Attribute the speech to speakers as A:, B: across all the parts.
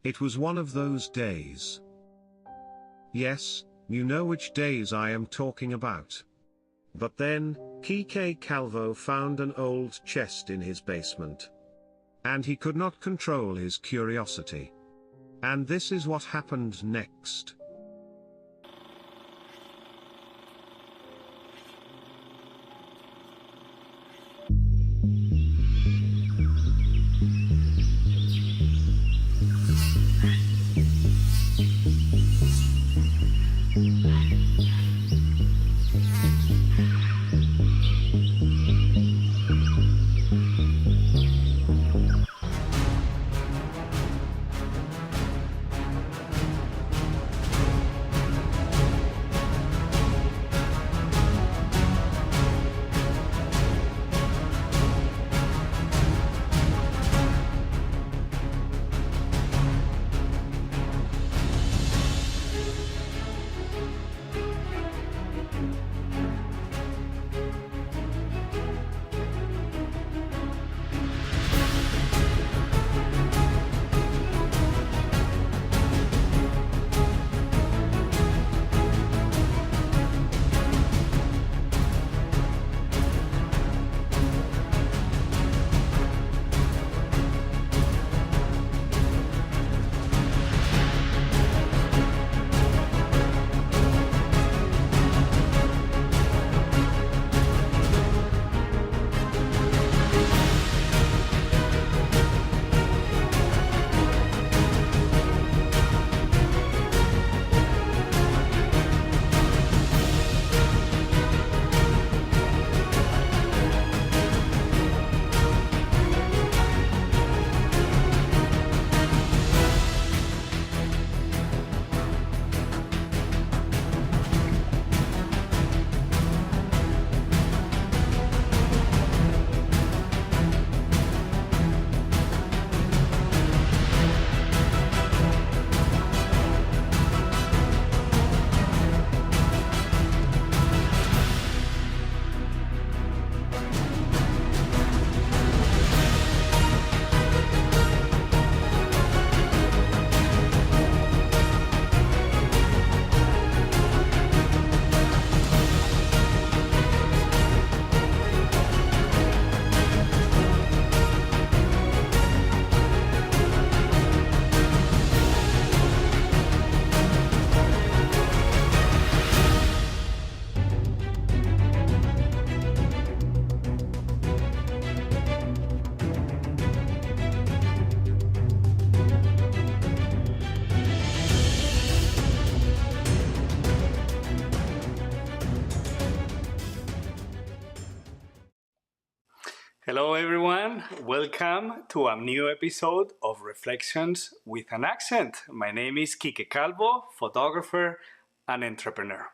A: It was one of those days. Yes, you know which days I am talking about. But then, Kike Calvo found an old chest in his basement. And he could not control his curiosity. And this is what happened next.
B: Hello, everyone. Welcome to a new episode of Reflections with an Accent. My name is Kike Calvo, photographer and entrepreneur.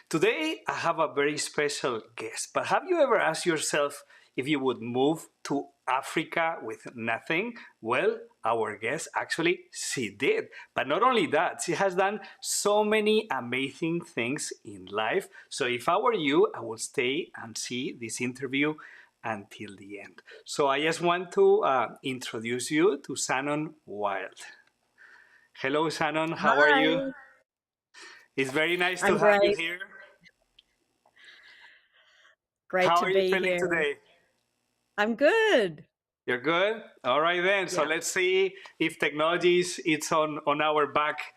B: Today, I have a very special guest. But have you ever asked yourself if you would move to Africa with nothing? Well, our guest actually, she did. But not only that, she has done so many amazing things in life. So if I were you, I would stay and see this interview until the end. So I just want to introduce you to Shannon Wild. Hello, Shannon. How are you?
C: Hi,
B: It's very nice to
C: I'm
B: have you
C: great.
B: here.
C: Great
B: How
C: to
B: are you
C: be
B: feeling
C: here.
B: today?
C: I'm good.
B: You're good? All right then. So
C: Yeah.
B: let's see if technology is it's on our back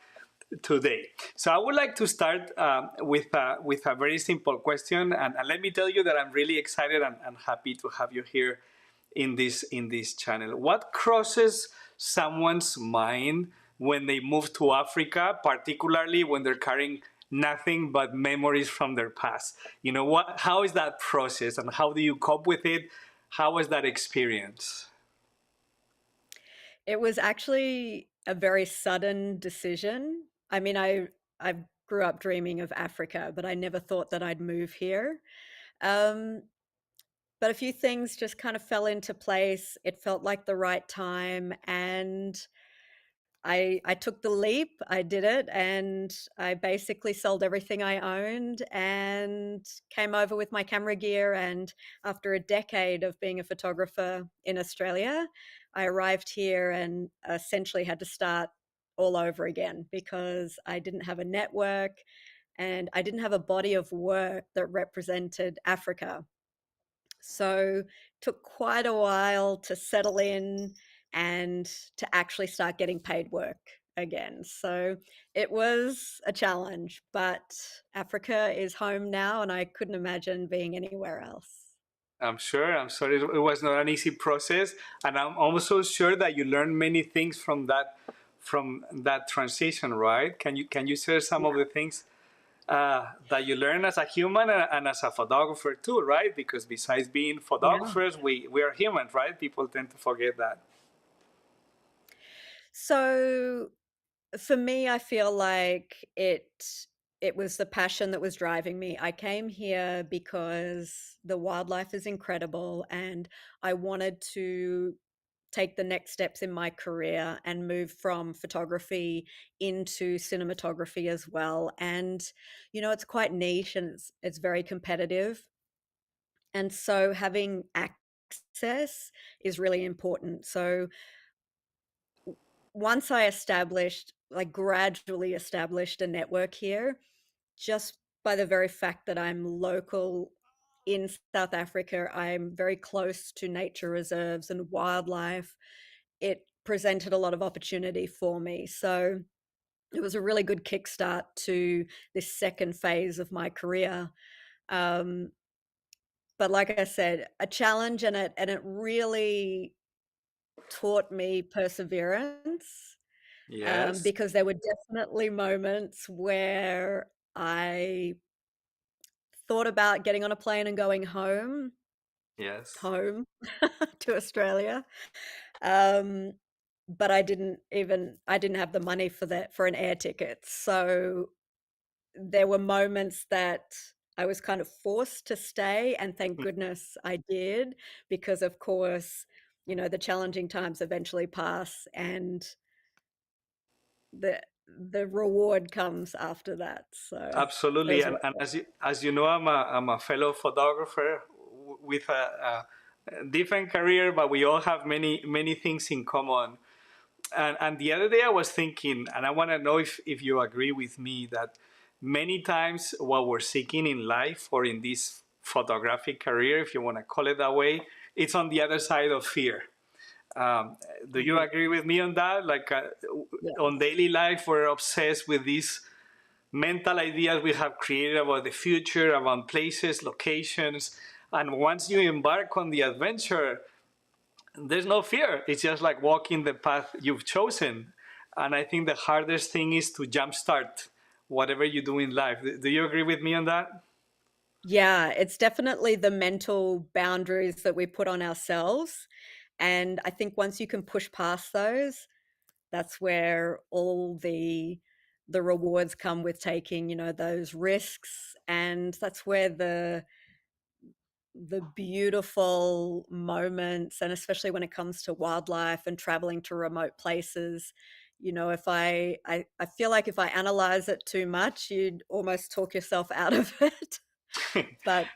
B: today. So I would like to start with a very simple question, and let me tell you that I'm really excited and happy to have you here in this channel. What crosses someone's mind when they move to Africa, particularly when they're carrying nothing but memories from their past? You know what? How is that process, and how do you cope with it? How was that experience?
C: It was actually a very sudden decision. I mean, I grew up dreaming of Africa, but I never thought that I'd move here. Um, but a few things just kind of fell into place. It felt like the right time, and I took the leap. I did it, and I basically sold everything I owned and came over with my camera gear. And after a decade of being a photographer in Australia, I arrived here and essentially had to start all over again because I didn't have a network and I didn't have a body of work that represented Africa. So took quite a while to settle in and to actually start getting paid work again. So it was a challenge, but Africa is home now and I couldn't imagine being anywhere else.
B: I'm sure. I'm sorry. It was not an easy process, and I'm also sure that you learned many things from that transition. Right? Can you share some of
C: Yeah.
B: the things that you learn as a human and as a photographer too? Right? Because besides being
C: Yeah.
B: photographers, we are humans. Right? People tend to forget that.
C: So for me, I feel like it was the passion that was driving me. I came here because the wildlife is incredible and I wanted to take the next steps in my career and move from photography into cinematography as well. And it's quite niche and it's very competitive. And so having access is really important. So once I established, like gradually established a network here, just by the very fact that I'm local in South Africa, I'm very close to nature reserves and wildlife. It presented a lot of opportunity for me. So it was a really good kickstart to this second phase of my career. Um, but like I said, a challenge and it really taught me perseverance.
B: Yes.
C: Because there were definitely moments where I thought about getting on a plane and going
B: Yes.
C: home to Australia. Um, but I didn't have the money for an air ticket. So there were moments that I was kind of forced to stay, and thank goodness I did, because of course, the challenging times eventually pass and the the reward comes after that. So
B: Absolutely,
C: those
B: and,
C: were
B: and as you know, I'm a fellow photographer with a different career, but we all have many things in common. And the other day I was thinking, and I want to know if you agree with me that many times what we're seeking in life or in this photographic career, if you want to call it that way, it's on the other side of fear. Um, do you
C: yeah,
B: agree with me on that? Like on
C: yes.
B: daily life, we're obsessed with these mental ideas we have created about the future, about places, locations. And once you embark on the adventure, there's no fear. It's just like walking the path you've chosen. And I think the hardest thing is to jumpstart whatever you do in life. Do you agree with me on that?
C: Yeah, it's definitely the mental boundaries that we put on ourselves. And I think once you can push past those, that's where all the rewards come with taking, those risks. And that's where the beautiful moments, and especially when it comes to wildlife and traveling to remote places, if I feel like if I analyze it too much, you'd almost talk yourself out of it. But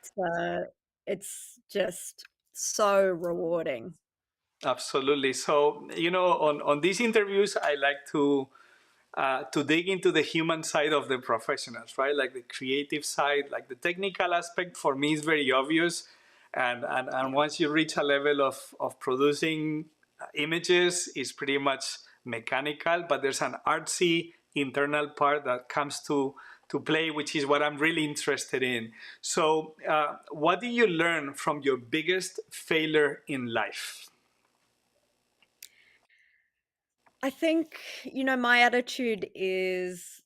C: it's just so rewarding.
B: Absolutely. So, on these interviews, I like to dig into the human side of the professionals, right? Like the creative side, like the technical aspect for me is very obvious. And once you reach a level of producing images, it's pretty much mechanical, but there's an artsy internal part that comes to play, which is what I'm really interested in. So, what did you learn from your biggest failure in life?
C: I think, my attitude is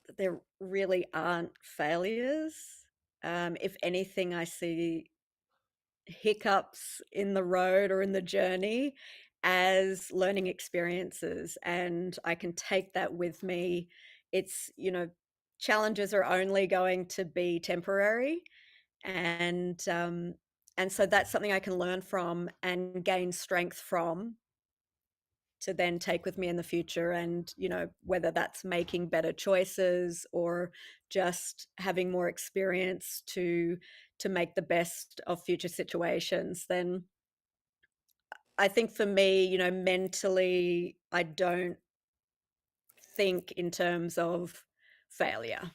C: that there really aren't failures. If anything, I see hiccups in the road or in the journey as learning experiences, and I can take that with me. It's, challenges are only going to be temporary, and so that's something I can learn from and gain strength from to then take with me in the future. And whether that's making better choices or just having more experience to make the best of future situations, then I think for me, mentally, I don't think in terms of failure.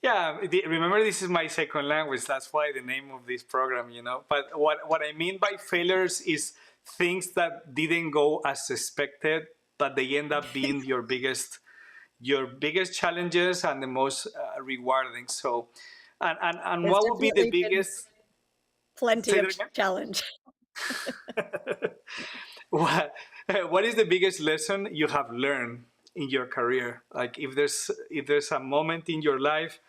B: Yeah, remember this is my second language. That's why the name of this program, you know. But what I mean by failures is things that didn't go as expected, but they end up being your biggest challenges and the most rewarding. So, and
C: There's
B: what would be the
C: definitely been
B: biggest?
C: plenty
B: Say
C: of
B: that again.
C: challenge.
B: What what is the biggest lesson you have learned in your career? Like if there's a moment in your life,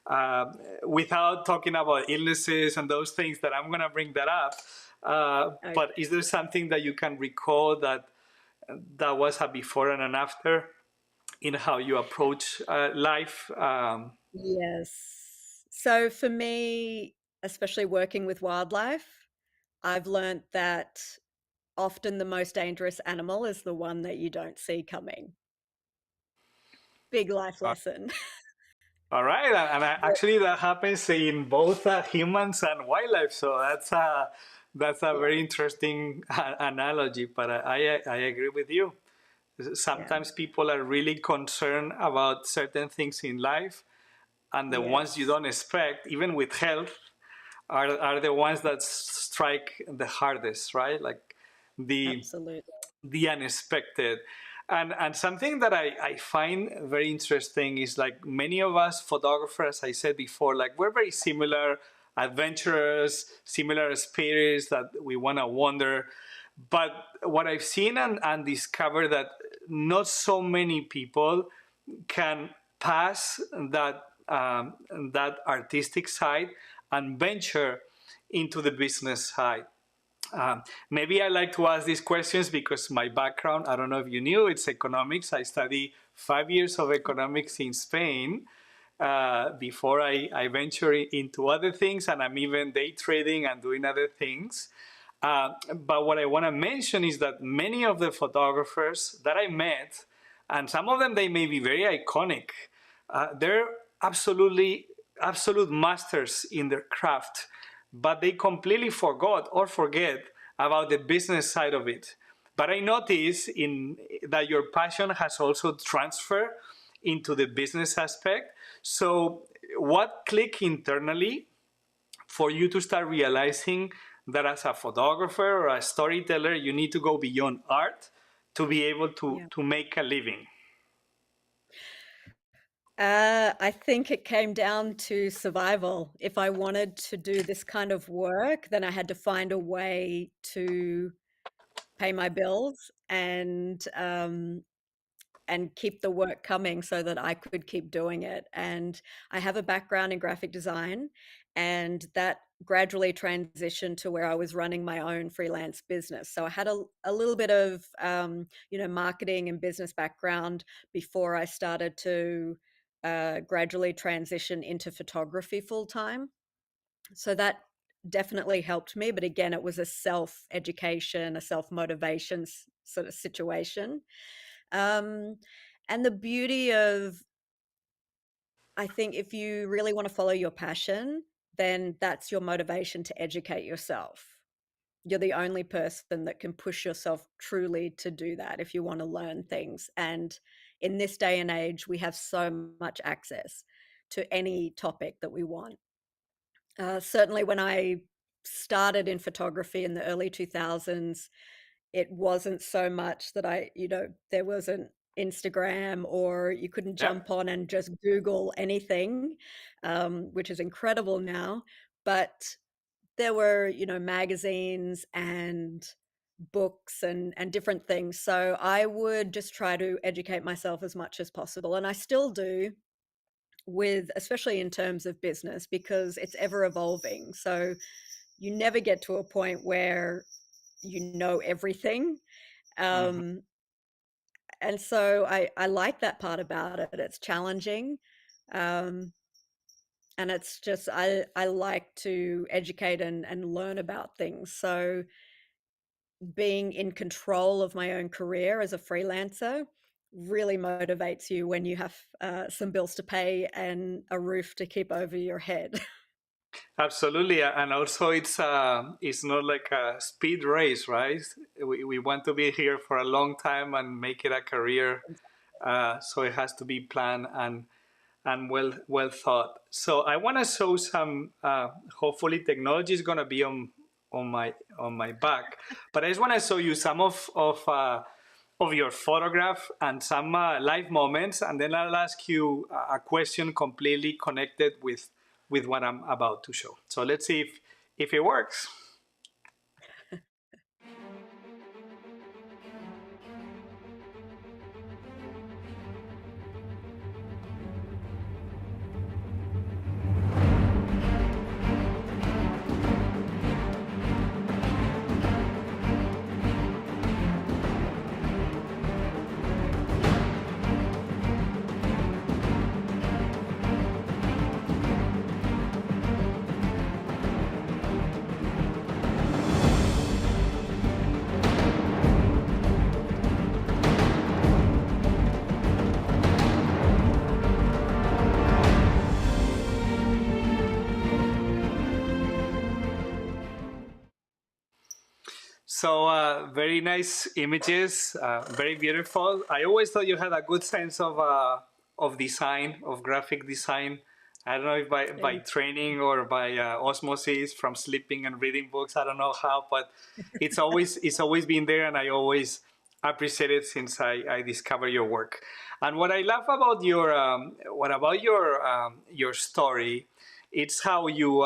B: uh, without talking about illnesses and those things that I'm gonna bring that up. But
C: Okay.
B: is there something that you can recall that was a before and an after in how you approach life?
C: Yes. So for me, especially working with wildlife, I've learned that often the most dangerous animal is the one that you don't see coming. Big life lesson.
B: All right, and actually that happens in both humans and wildlife. So that's a
C: Yeah,
B: very interesting analogy. But I agree with you.
C: yeah,
B: Sometimes people are really concerned about certain things in life, and the ones you
C: yes,
B: don't expect, even with health, are the ones that strike the hardest, right? Like the
C: absolutely.
B: the unexpected. And something that I find very interesting is like many of us photographers, as I said before, like we're very similar adventurers, similar spirits that we want to wander. But what I've seen and discovered that not so many people can pass that artistic side and venture into the business side. Maybe I like to ask these questions because my background, I don't know if you knew, it's economics. I studied 5 years of economics in Spain before I venture into other things, and I'm even day trading and doing other things. But what I want to mention is that many of the photographers that I met, and some of them they may be very iconic, they're absolute masters in their craft, but they completely forgot or forget about the business side of it. But I notice in that your passion has also transferred into the business aspect. So what clicked internally for you to start realizing that as a photographer or a storyteller, you need to go beyond art to be able to,
C: Yeah.
B: to make a living?
C: I think it came down to survival. If I wanted to do this kind of work, then I had to find a way to pay my bills and keep the work coming so that I could keep doing it. And I have a background in graphic design, and that gradually transitioned to where I was running my own freelance business. So I had a little bit of marketing and business background before I started to gradually transition into photography full time. So that definitely helped me. But again, it was a self education, a self motivation sort of situation. Um, and the beauty of, I think, if you really want to follow your passion, then that's your motivation to educate yourself. You're the only person that can push yourself truly to do that if you want to learn things. And in this day and age, we have so much access to any topic that we want. Certainly, when I started in photography in the early 2000s, it wasn't so much that there wasn't Instagram or you couldn't
B: Yeah.
C: jump on and just Google anything, which is incredible now. But there were, magazines and books and different things. So I would just try to educate myself as much as possible. And I still do, especially in terms of business, because it's ever evolving. So you never get to a point where you know everything.
B: Mhm.
C: Um, and so I like that part about it. It's challenging. Um, and it's just, I like to educate and learn about things. So being in control of my own career as a freelancer really motivates you when you have some bills to pay and a roof to keep over your head.
B: Absolutely, and also it's not like a speed race, right? We want to be here for a long time and make it a career So it has to be planned and well thought. So I want to show some. Hopefully, technology is gonna be on my back, but I just want to show you some of your photograph and some live moments, and then I'll ask you a question completely connected with what I'm about to show. So let's see if it works. So very nice images, very beautiful. I always thought you had a good sense of design, of graphic design. I don't know if by training or by osmosis from sleeping and reading books. I don't know how, but it's always been there, and I always appreciate it since I discovered your work. And what I love about your story, it's how you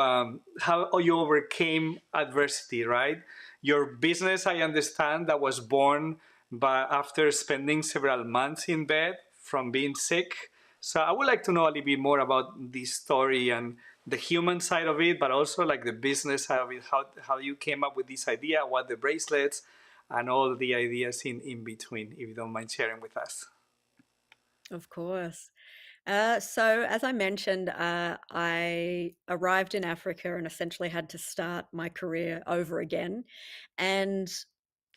B: overcame adversity, right? Your business, I understand, that was born but after spending several months in bed from being sick. So I would like to know a little bit more about this story and the human side of it, but also like the business side of it, how you came up with this idea, what the bracelets, and all the ideas in between, if you don't mind sharing with us.
C: Of course. So, as I mentioned, I arrived in Africa and essentially had to start my career over again. And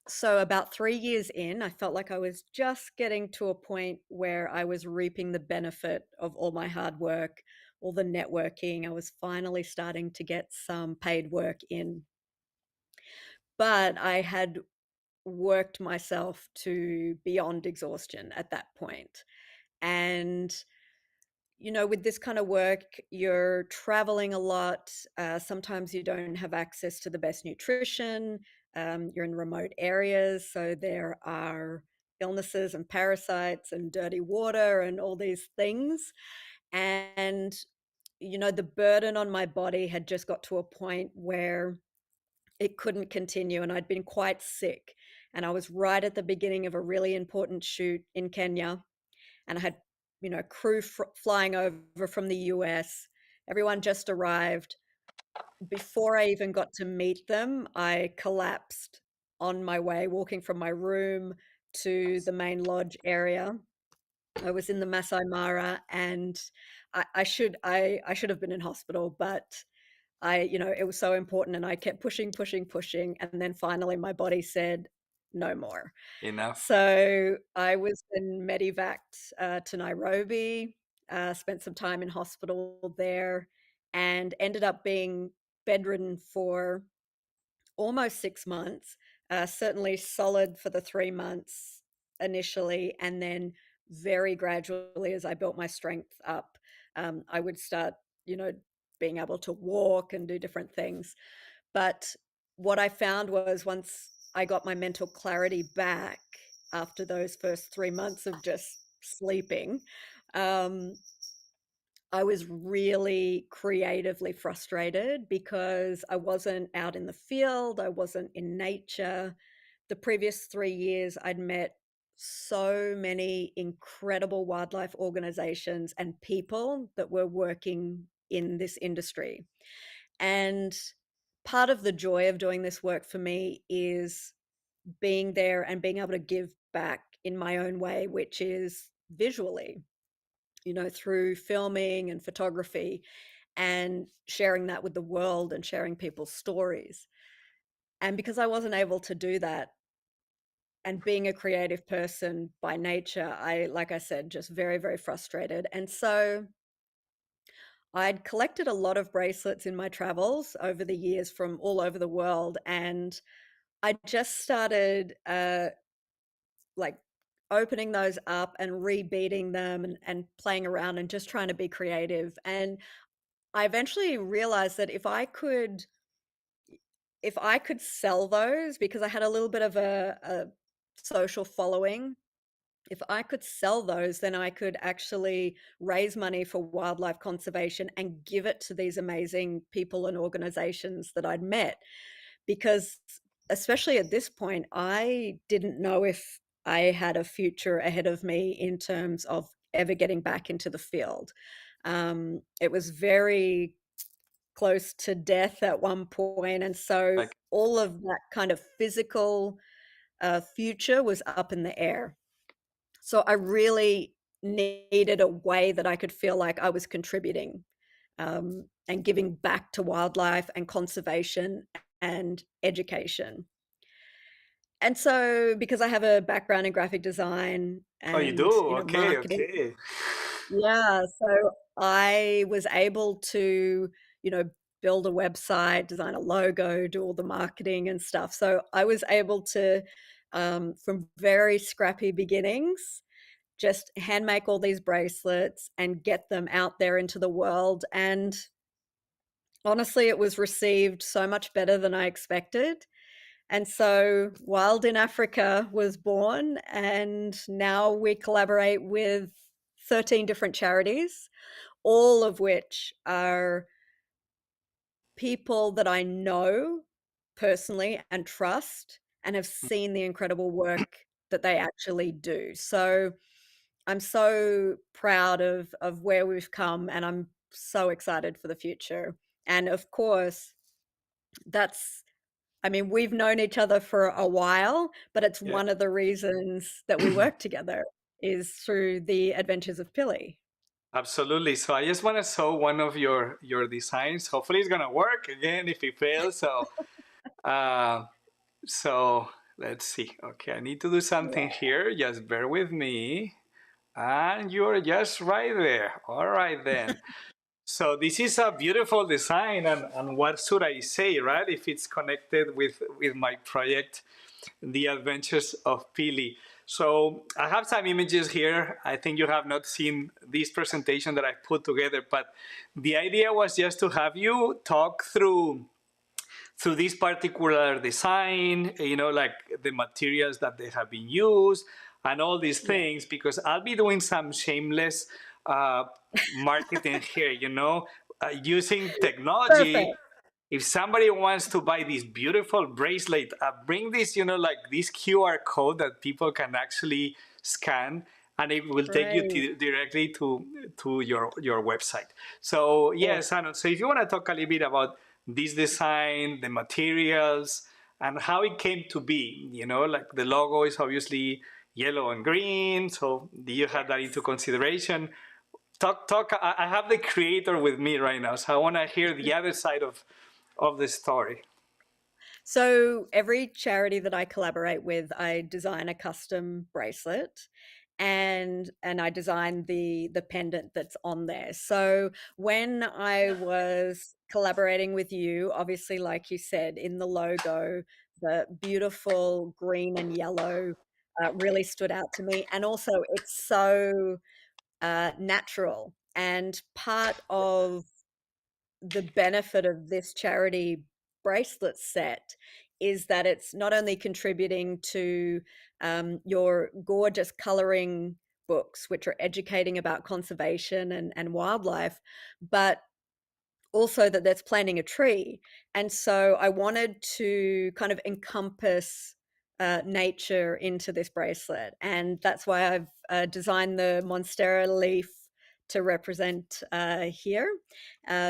C: so, about 3 years in, I felt like I was just getting to a point where I was reaping the benefit of all my hard work, all the networking. I was finally starting to get some paid work in. But I had worked myself to beyond exhaustion at that point. And with this kind of work, you're traveling a lot. Sometimes you don't have access to the best nutrition. You're in remote areas, so there are illnesses and parasites and dirty water and all these things. And, the burden on my body had just got to a point where it couldn't continue. And I'd been quite sick. And I was right at the beginning of a really important shoot in Kenya, and I had, crew flying over from the US. Everyone just arrived. Before I even got to meet them, I collapsed on my way, walking from my room to the main lodge area. I was in the Masai Mara, and I should have been in hospital, but it was so important, and I kept pushing, pushing, pushing, and then finally my body said, "No more."
B: Enough.
C: So I was then medevaced to Nairobi, spent some time in hospital there, and ended up being bedridden for almost 6 months. Certainly solid for the 3 months initially, and then very gradually as I built my strength up, I would start, you know, being able to walk and do different things. But what I found was once I got my mental clarity back after those first 3 months of just sleeping, um, I was really creatively frustrated because I wasn't out in the field, I wasn't in nature. The previous 3 years, I'd met so many incredible wildlife organizations and people that were working in this industry. And part of the joy of doing this work for me is being there and being able to give back in my own way, which is visually, through filming and photography and sharing that with the world and sharing people's stories. And because I wasn't able to do that, and being a creative person by nature, like I said, just very, very frustrated. And so I'd collected a lot of bracelets in my travels over the years from all over the world. And I just started like opening those up and rebeating them and playing around and just trying to be creative. And I eventually realized that if I could sell those, because I had a little bit of a social following, if I could sell those, then I could actually raise money for wildlife conservation and give it to these amazing people and organizations that I'd met. Because, especially at this point, I didn't know if I had a future ahead of me in terms of ever getting back into the field. It was very close to death at one point, and so
B: Like,
C: all of that kind of physical future was up in the air. So I really needed a way that I could feel like I was contributing, and giving back to wildlife and conservation and education. And so, because I have a background in graphic design
B: oh, you
C: and,
B: do? Okay,
C: marketing,
B: okay.
C: yeah, so I was able to, you know, build a website, design a logo, do all the marketing and stuff. So I was able to, from very scrappy beginnings, just hand make all these bracelets and get them out there into the world. And honestly, it was received so much better than I expected. And so Wild in Africa was born, and now we collaborate with 13 different charities, all of which are people that I know personally and trust and have seen the incredible work that they actually do. So I'm so proud of where we've come, and I'm so excited for the future. And of course, that's I mean, we've known each other for a while, but it's
B: Yeah.
C: one of the reasons that we work together is through the adventures of Pilly.
B: Absolutely. So I just want to show one of your designs. Hopefully it's gonna work. Again, if it fails, uh, so let's see. Okay, I need to do something
C: Yeah.
B: here. Just bear with me. And you're just right there. All right then. So this is a beautiful design, and what should I say, right? If it's connected with my project, The Adventures of Pili. So I have some images here. I think you have not seen this presentation that I put together, but the idea was just to have you talk through this particular design, like the materials that they have been used and all these
C: Yeah.
B: things, because I'll be doing some shameless uh, marketing here, using technology.
C: Perfect.
B: If somebody wants to buy this beautiful bracelet, bring this, like this QR code that people can actually scan, and it will take you
C: Great.
B: directly to your website. So yes,
C: Awesome.
B: Shannon. So if you want to talk a little bit about this design, the materials, and how it came to be, like the logo is obviously yellow and green. So do you have that into
C: Yes.
B: consideration? Talk. I have the creator with me right now, so I want to hear the other side of the story.
C: So every charity that I collaborate with, I design a custom bracelet, and I design the pendant that's on there. So when I was collaborating with you, obviously, like you said, in the logo, the beautiful green and yellow really stood out to me. And also, it's so natural. And part of the benefit of this charity bracelet set is that it's not only contributing to your gorgeous coloring books, which are educating about conservation and wildlife, but also that that's planting a tree. And so I wanted to kind of encompass nature into this bracelet. And that's why I've designed the Monstera leaf to represent here,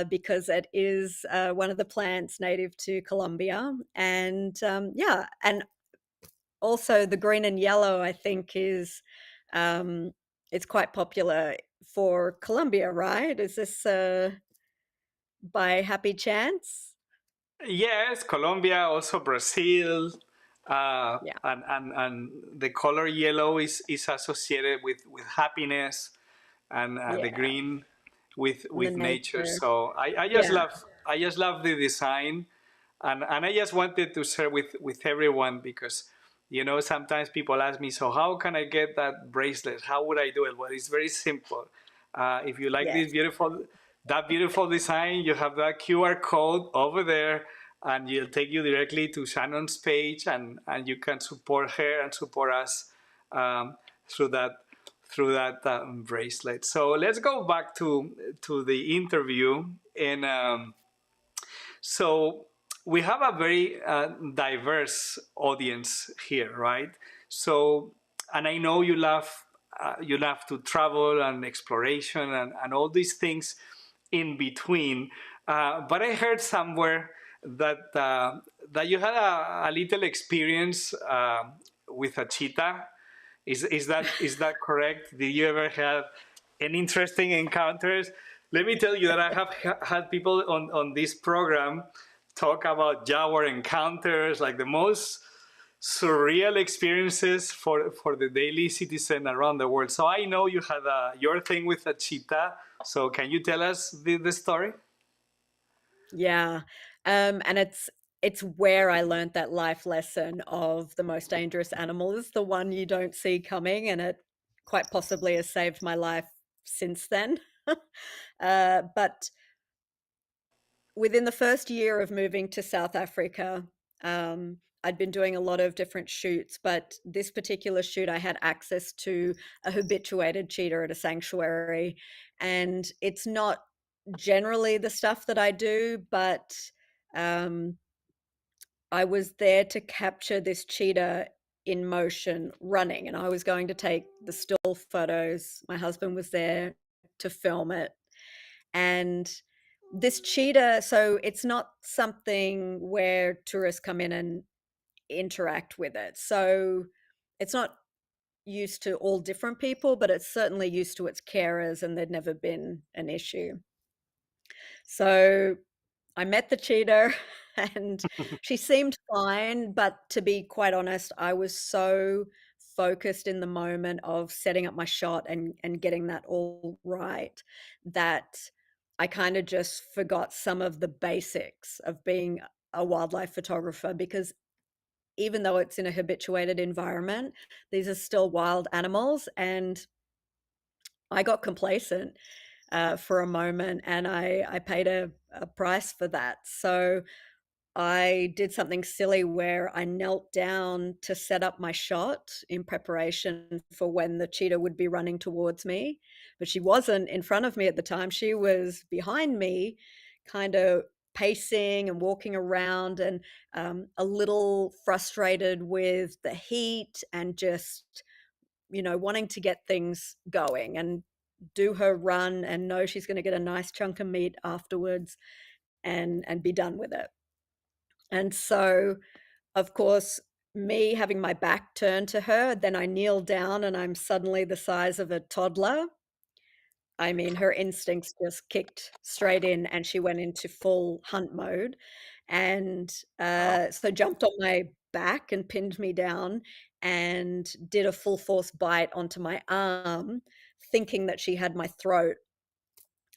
C: because it is one of the plants native to Colombia. And yeah, and also the green and yellow, I think, is it's quite popular for Colombia, right? Is this by happy chance?
B: Yes, Colombia, also Brazil,
C: Yeah,
B: and the color yellow is associated with happiness, and the
C: yeah,
B: green
C: and the
B: with nature.
C: nature.
B: So
C: Yeah,
B: I just love the design, and I just wanted to share with everyone, because You know, sometimes people ask me, so how can I get that bracelet? How would I do it? Well, it's very simple. If you like
C: Yes.
B: that beautiful design, you have that QR code over there, and it'll take you directly to Shannon's page, and you can support her and support us um, through that bracelet. So let's go back to the interview, and so we have a very diverse audience here, right? So, and I know you love to travel and exploration and all these things in between. But I heard somewhere that you had a little experience with a cheetah. Is that correct? Did you ever have any interesting encounters? Let me tell you that I have had people on this program talk about jaguar encounters, like the most surreal experiences for the daily citizen around the world. So I know you had your thing with a cheetah. So can you tell us the story?
C: Yeah. And it's where I learned that life lesson of the most dangerous animal is the one you don't see coming, and it quite possibly has saved my life since then. But within the first year of moving to South Africa, I'd been doing a lot of different shoots, but this particular shoot, I had access to a habituated cheetah at a sanctuary. And it's not generally the stuff that I do, but um, I was there to capture this cheetah in motion running, and I was going to take the still photos. My husband was there to film it. And this cheetah, so it's not something where tourists come in and interact with it. So it's not used to all different people, but it's certainly used to its carers, and there'd never been an issue. So I met the cheetah and she seemed fine, but to be quite honest, I was so focused in the moment of setting up my shot and getting that all right that I kind of just forgot some of the basics of being a wildlife photographer, because even though it's in a habituated environment, these are still wild animals, and I got complacent for a moment, and I paid a price for that. So I did something silly where I knelt down to set up my shot in preparation for when the cheetah would be running towards me. But she wasn't in front of me at the time. She was behind me, kind of pacing and walking around, and a little frustrated with the heat and just, wanting to get things going and do her run and know she's going to get a nice chunk of meat afterwards and be done with it. And so, of course, me having my back turned to her, then I kneel down and I'm suddenly the size of a toddler. I mean, her instincts just kicked straight in and she went into full hunt mode. And
B: Wow.
C: so jumped on my back and pinned me down and did a full force bite onto my arm, thinking that she had my throat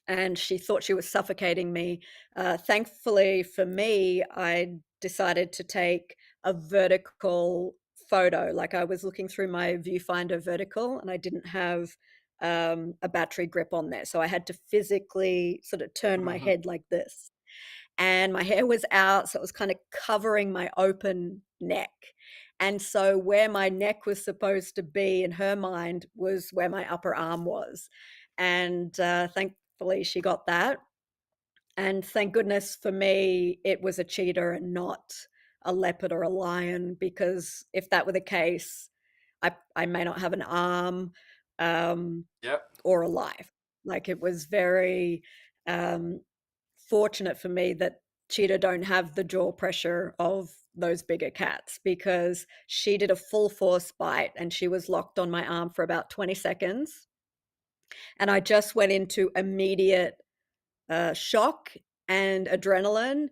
C: and she thought she was suffocating me. Thankfully for me, I decided to take a vertical photo. Like, I was looking through my viewfinder vertical and I didn't have a battery grip on there. So I had to physically sort of turn my
B: Mhm.
C: head like this. And my hair was out, so it was kind of covering my open neck. And so where my neck was supposed to be in her mind was where my upper arm was. And thankfully she got that. And thank goodness for me, it was a cheetah and not a leopard or a lion, because if that were the case, I may not have an arm um,
B: Yep.
C: or a life. Like, it was very um, fortunate for me that cheetah don't have the jaw pressure of those bigger cats, because she did a full force bite and she was locked on my arm for about 20 seconds. And I just went into immediate shock and adrenaline,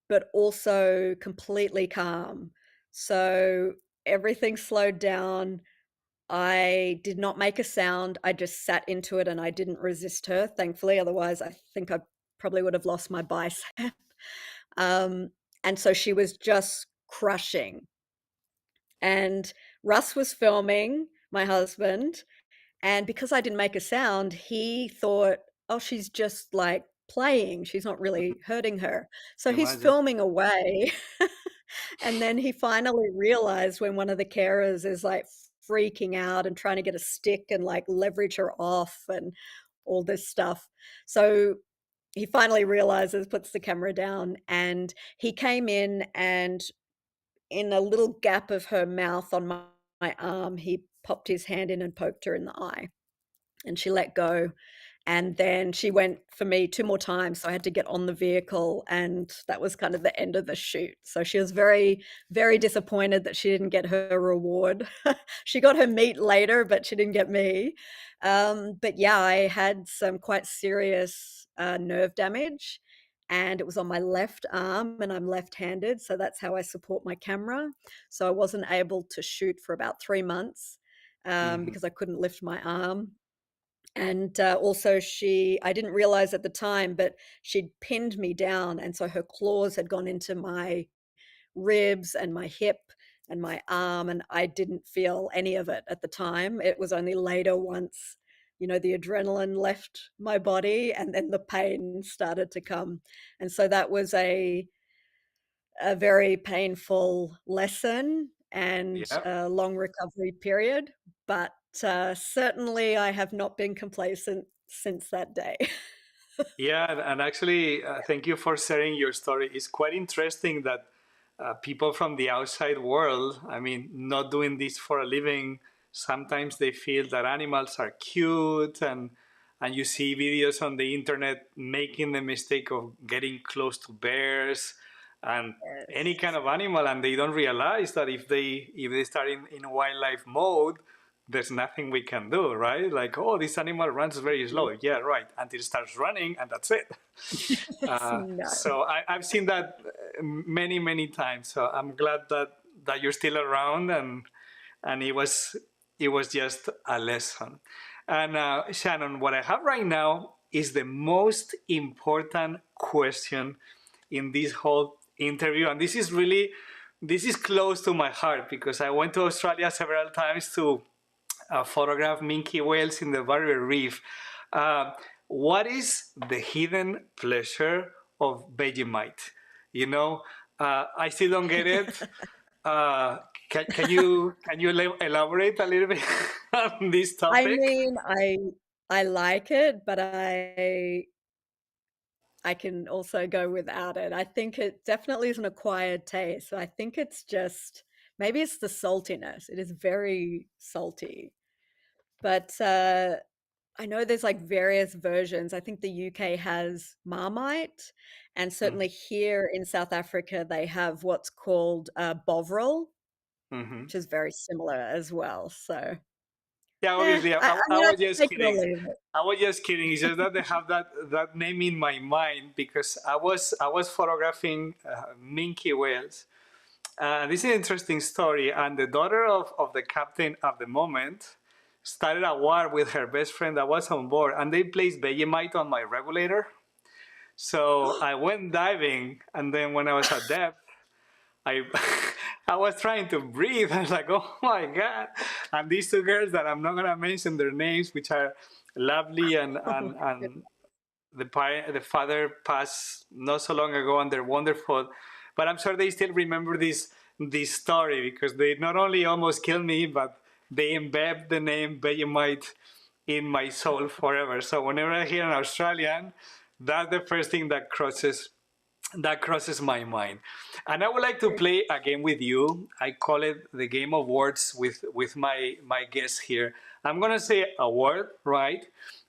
C: but also completely calm. So everything slowed down. I did not make a sound. I just sat into it and I didn't resist her, thankfully. Otherwise, I think I probably would have lost my bicep. Um, and so she was just crushing. And Russ was filming, my husband, and because I didn't make a sound, he thought, oh, she's just like playing. She's not really hurting her. So he's
B: Imagine.
C: filming away. And then he finally realized when one of the carers is like freaking out and trying to get a stick and like leverage her off and all this stuff. So he finally realizes, puts the camera down, and he came in a little gap of her mouth on my arm, he popped his hand in and poked her in the eye, and she let go. And then she went for me 2 more times, so I had to get on the vehicle, and that was kind of the end of the shoot. So she was very, very disappointed that she didn't get her reward. She got her meat later, but she didn't get me. But yeah, I had some quite serious nerve damage, and it was on my left arm, and I'm left-handed, so that's how I support my camera. So I wasn't able to shoot for about 3 months
B: Hmm.
C: because I couldn't lift my arm. And also I didn't realize at the time, but she'd pinned me down. And so her claws had gone into my ribs and my hip and my arm. And I didn't feel any of it at the time. It was only later, once, the adrenaline left my body and then the pain started to come. And so that was a very painful lesson and
B: Yeah.
C: a long recovery period, but certainly I have not been complacent since that day.
B: Yeah, and actually, thank you for sharing your story. It's quite interesting that people from the outside world, I mean, not doing this for a living, sometimes they feel that animals are cute, and you see videos on the internet making the mistake of getting close to bears and any kind
C: Yes.
B: of animal, and they don't realize that if they start in wildlife mode, there's nothing we can do, right? Like, oh, this animal runs very slow. Yeah, right. Until it starts running, and that's it.
C: Yes, no.
B: So I've seen that many, many times. So I'm glad that you're still around, and it was just a lesson. And Shannon, what I have right now is the most important question in this whole interview, and this is close to my heart because I went to Australia several times to photograph minke whales in the Barrier Reef. Uh, what is the hidden pleasure of Vegemite? You know, I still don't get it. Uh, can you elaborate a little bit on this
C: I
B: topic?
C: mean, I like it, but I can also go without it. I think it definitely is an acquired taste. So I think it's just, maybe it's the saltiness. It is very salty. But I know there's like various versions. I think the UK has Marmite, and certainly here in South Africa they have what's called Bovril,
B: Mm-hmm.
C: which is very similar as well. So
B: Yeah,
C: yeah,
B: obviously.
C: I
B: I
C: mean, I
B: was
C: can
B: just
C: take it or
B: kidding.
C: leave it.
B: I was just kidding. It's just that they have that name in my mind because I was photographing minke whales. This is an interesting story. And the daughter of the captain at the moment started a war with her best friend that was on board, and they placed Vegemite on my regulator. So I went diving, and then when I was at depth, I I was trying to breathe. I was like, oh my god! And these two girls that I'm not gonna mention their names, which are lovely, and
C: Oh
B: and
C: my
B: and
C: goodness.
B: the father passed not so long ago, and they're wonderful. But I'm sure they still remember this story because they not only almost killed me, but they embedded the name Vegemite in my soul forever. So whenever I hear an Australian, that's the first thing that crosses my mind. And I would like to play a game with you. I call it the game of words with my guests here. I'm gonna say a word, right?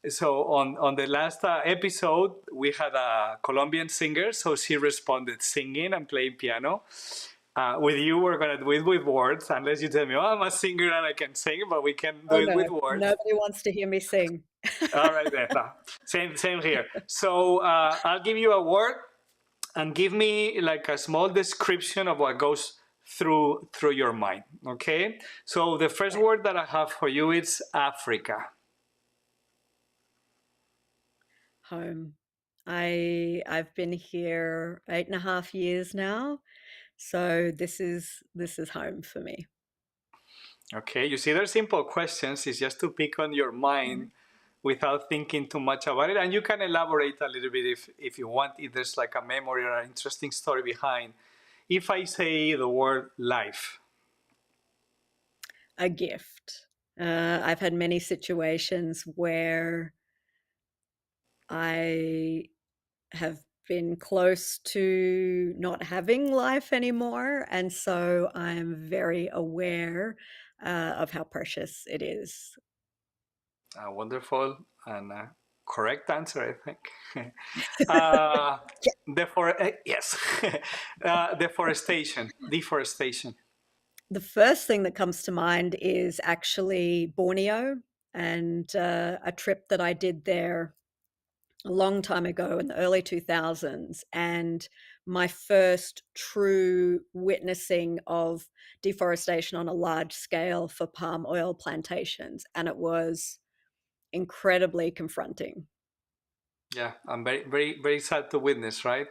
B: So on the last episode, we had a Colombian singer, so she responded singing and playing piano. With you, we're gonna do it with words, unless you tell me, "Oh, I'm a singer and I can sing," but we can do
C: Oh
B: it
C: no,
B: with words.
C: nobody wants to hear me sing.
B: All right, then. No. Same here. So I'll give you a word, and give me like a small description of what goes through your mind. Okay, so the first
C: Okay.
B: word that I have for you is Africa.
C: Home. I've been here 8.5 years now, so this is home for me.
B: Okay, you see, they're simple questions. It's just to pick on your mind without thinking too much about it. And you can elaborate a little bit if you want, if there's like a memory or an interesting story behind. If I say the word life,
C: A gift. I've had many situations where I have been close to not having life anymore, and so I'm very aware of how precious it is.
B: a wonderful and correct answer, I think. uh, yes, deforestation.
C: The first thing that comes to mind is actually Borneo and a trip that I did there a long time ago in the early 2000s, and my first true witnessing of deforestation on a large scale for palm oil plantations, and it was incredibly confronting.
B: Yeah, I'm very, very, very sad to witness, right?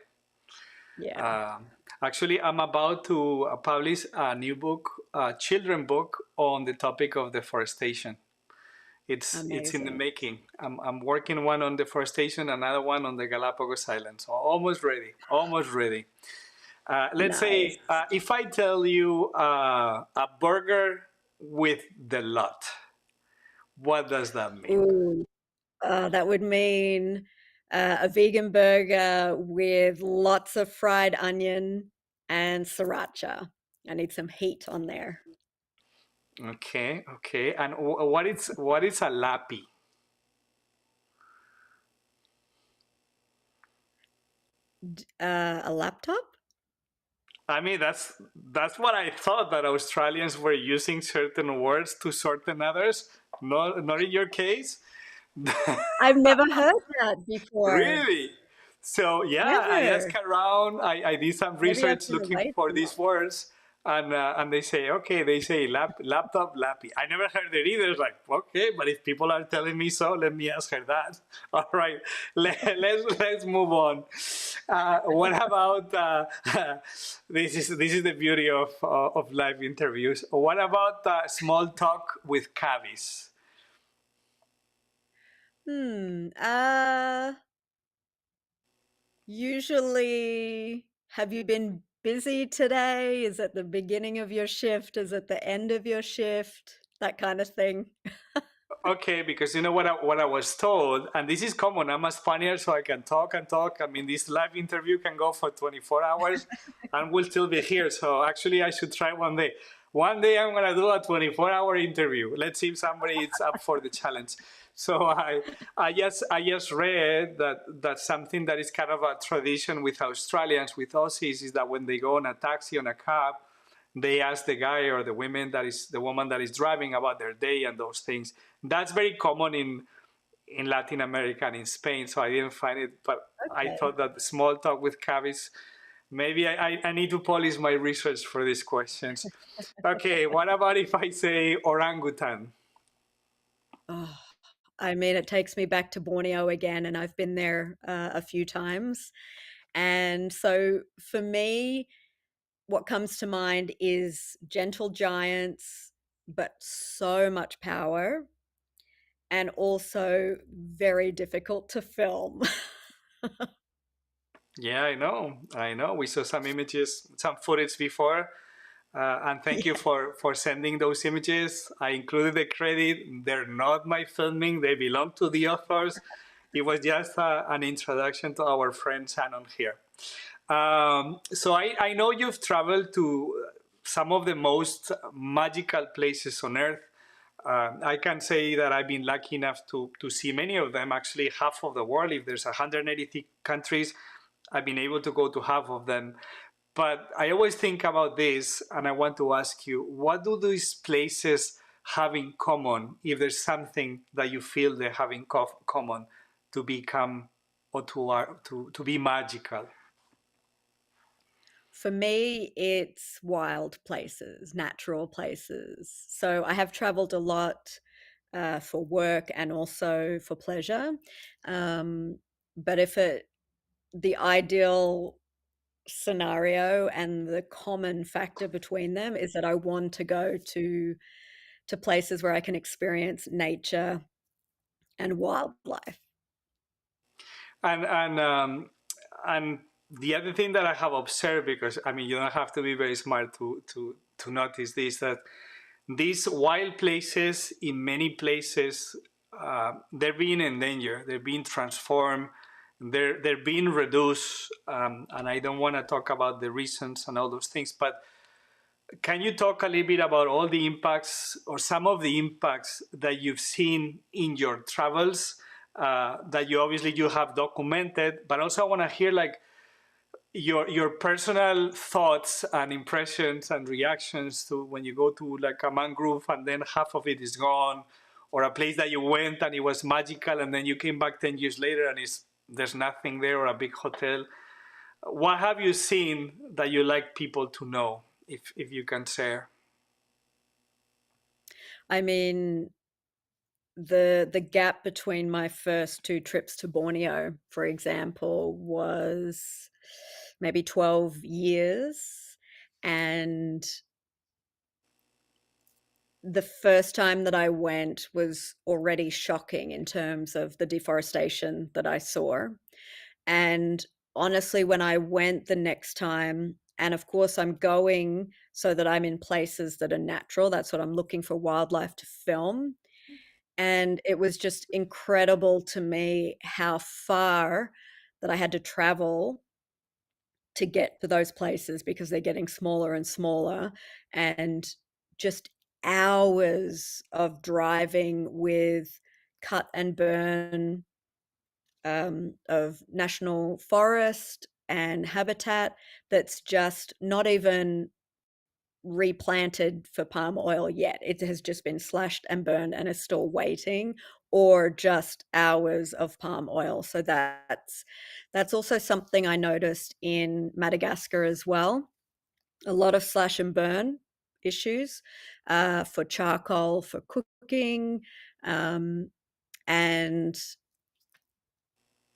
C: Yeah,
B: Um, Actually, I'm about to publish a new book, a children book on the topic of deforestation. It's in the
C: amazing.
B: making. I'm working one on deforestation, another one on the Galapagos Islands. So almost ready, almost ready. Let's say
C: Nice.
B: if I tell you a burger with the lot, what does that mean?
C: Ooh, that would mean a vegan burger with lots of fried onion and sriracha. I need some heat on there.
B: Okay, okay. And what is a lappy?
C: A laptop?
B: I mean, that's what I thought, that Australians were using certain words to certain others. Not in your case.
C: I've never heard that before.
B: Really? So yeah, I asked
C: Never.
B: around. I did some
C: Maybe I've
B: research
C: been
B: looking
C: away
B: for
C: too
B: these
C: much.
B: words, and they say okay. They say laptop, lappy. I never heard it either. It's like okay, but if people are telling me so, let me ask her that. All right, let's move on. What about this is the beauty of live interviews. What about small talk with cavies?
C: Hmm. Usually, have you been busy today? Is it the beginning of your shift? Is it the end of your shift? That kind of thing.
B: Okay, because you know what I was told, and this is common. I'm a Spaniard, so I can talk and talk. I mean, this live interview can go for 24 hours, and we'll still be here. So actually, I should try one day. One day, I'm gonna do a 24-hour interview. Let's see if somebody is up for the challenge. So I just read that something that is kind of a tradition with Australians, with Aussies, is that when they go on a taxi, on a cab, they ask the guy or the woman that is driving about their day and those things. That's very common in Latin America and in Spain, so I didn't find it, but I
C: Okay.
B: thought that small talk with cabbies, maybe I need to polish my research for these questions. Okay, what about if I say orangutan?
C: Oh, I mean, it takes me back to Borneo again, and I've been there a few times. And so for me, what comes to mind is gentle giants, but so much power, and also very difficult to film.
B: Yeah, I know. We saw some images, some footage before. And thank you
C: Yeah.
B: for sending those images. I included the credit. They're not my filming, they belong to the authors. It was just an introduction to our friend Shannon here. So I know you've traveled to some of the most magical places on earth. I can say that I've been lucky enough to see many of them, actually half of the world. If there's 180 countries, I've been able to go to half of them. But I always think about this, and I want to ask you, what do these places have in common, if there's something that you feel they have in common to become or to be magical?
C: For me, it's wild places, natural places. So I have traveled a lot for work and also for pleasure. Um, but if the ideal scenario and the common factor between them is that I want to go to to places where I can experience nature and wildlife.
B: And the other thing that I have observed, because I mean you don't have to be very smart to notice this, that these wild places, in many places, they're being endangered, they're being transformed, they're being reduced, and I don't want to talk about the reasons and all those things, but can you talk a little bit about all the impacts or some of the impacts that you've seen in your travels, that you have documented, but also I want to hear like your personal thoughts and impressions and reactions to when you go to like a mangrove and then half of it is gone, or a place that you went and it was magical and then you came back 10 years later and there's nothing there, or a big hotel. What have you seen that you like people to know, if you can share?
C: I mean, the gap between my first 2 trips to Borneo, for example, was maybe 12 years. And the first time that I went was already shocking in terms of the deforestation that I saw. And honestly, when I went the next time, and of course I'm going so that I'm in places that are natural, that's what I'm looking for, wildlife to film. And it was just incredible to me how far that I had to travel to get to those places, because they're getting smaller and smaller, and just hours of driving with cut and burn of national forest and habitat that's just not even replanted for palm oil yet. It has just been slashed and burned and is still waiting, or just hours of palm oil. So that's also something I noticed in Madagascar as well. A lot of slash and burn issues for charcoal, for cooking, and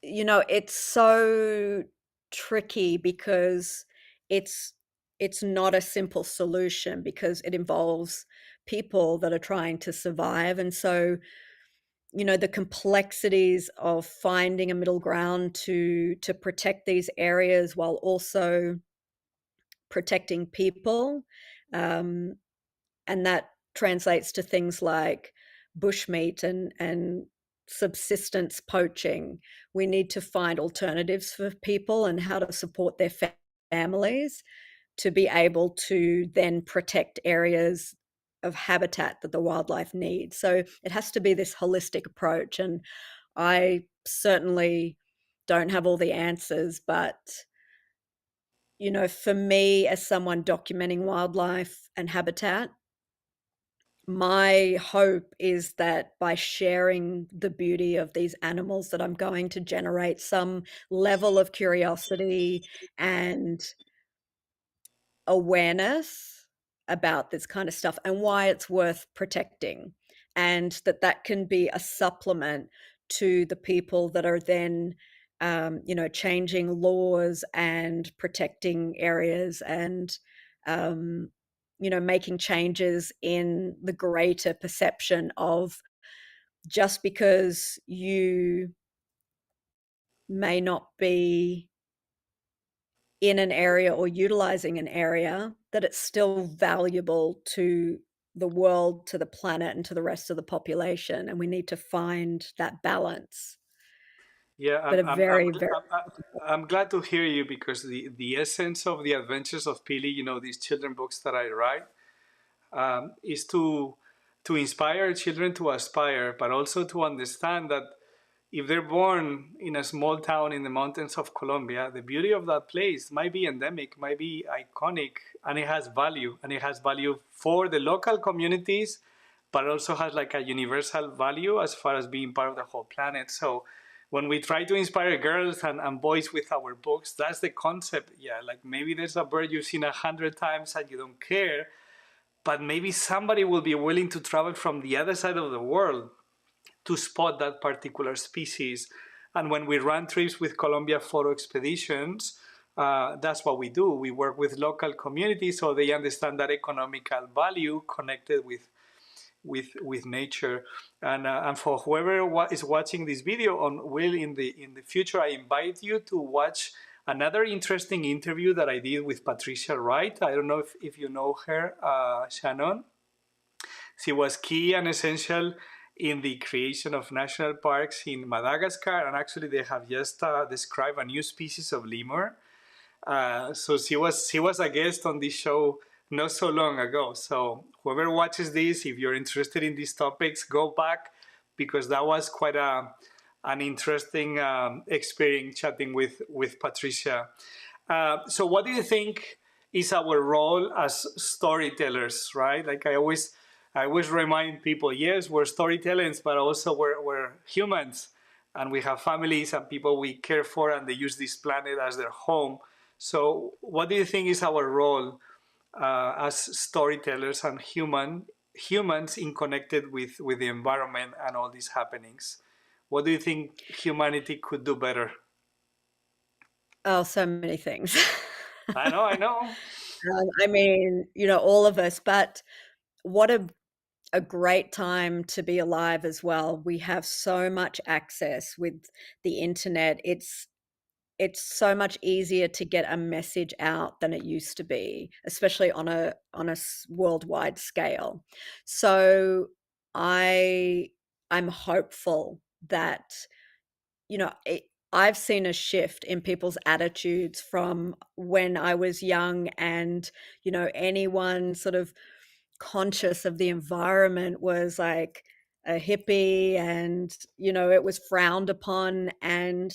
C: it's so tricky because it's it's not a simple solution, because it involves people that are trying to survive. And so, the complexities of finding a middle ground to protect these areas while also protecting people, um, and that translates to things like bushmeat and subsistence poaching. We need to find alternatives for people and how to support their families to be able to then protect areas of habitat that the wildlife needs. So it has to be this holistic approach. And I certainly don't have all the answers, but for me, as someone documenting wildlife and habitat, my hope is that by sharing the beauty of these animals, that I'm going to generate some level of curiosity and awareness about this kind of stuff and why it's worth protecting, and that can be a supplement to the people that are then changing laws and protecting areas, and making changes in the greater perception of, just because you may not be in an area or utilizing an area, that it's still valuable to the world, to the planet, and to the rest of the population. And we need to find that balance.
B: Yeah,
C: But a very, very
B: I'm glad to hear you, because the essence of the Adventures of Pili, these children books that I write, is to inspire children to aspire, but also to understand that if they're born in a small town in the mountains of Colombia, the beauty of that place might be endemic, might be iconic, and it has value. And it has value for the local communities, but also has like a universal value as far as being part of the whole planet. So when we try to inspire girls and boys with our books, that's the concept. Yeah, like maybe there's a bird you've seen 100 times and you don't care, but maybe somebody will be willing to travel from the other side of the world to spot that particular species. And when we run trips with Colombia Photo Expeditions, that's what we do. We work with local communities so they understand that economical value connected with with nature. And for whoever is watching this video on will in the future, I invite you to watch another interesting interview that I did with Patricia Wright. I don't know if you know her, Shannon. She was key and essential in the creation of national parks in Madagascar, and actually they have just described a new species of lemur. So she was a guest on this show not so long ago. So whoever watches this, if you're interested in these topics, go back, because that was quite an interesting experience chatting with Patricia. So what do you think is our role as storytellers, right? Like I always remind people, yes, we're storytellers, but also we're humans, and we have families and people we care for, and they use this planet as their home. So what do you think is our role as storytellers and humans in connected with the environment and all these happenings? What do you think humanity could do better?
C: Oh, so many things.
B: I know.
C: I mean, all of us, but what a great time to be alive as well. We have so much access with the internet. It's so much easier to get a message out than it used to be, especially on a worldwide scale. So I'm hopeful that I've seen a shift in people's attitudes from when I was young, and anyone sort of conscious of the environment was like a hippie, and it was frowned upon. And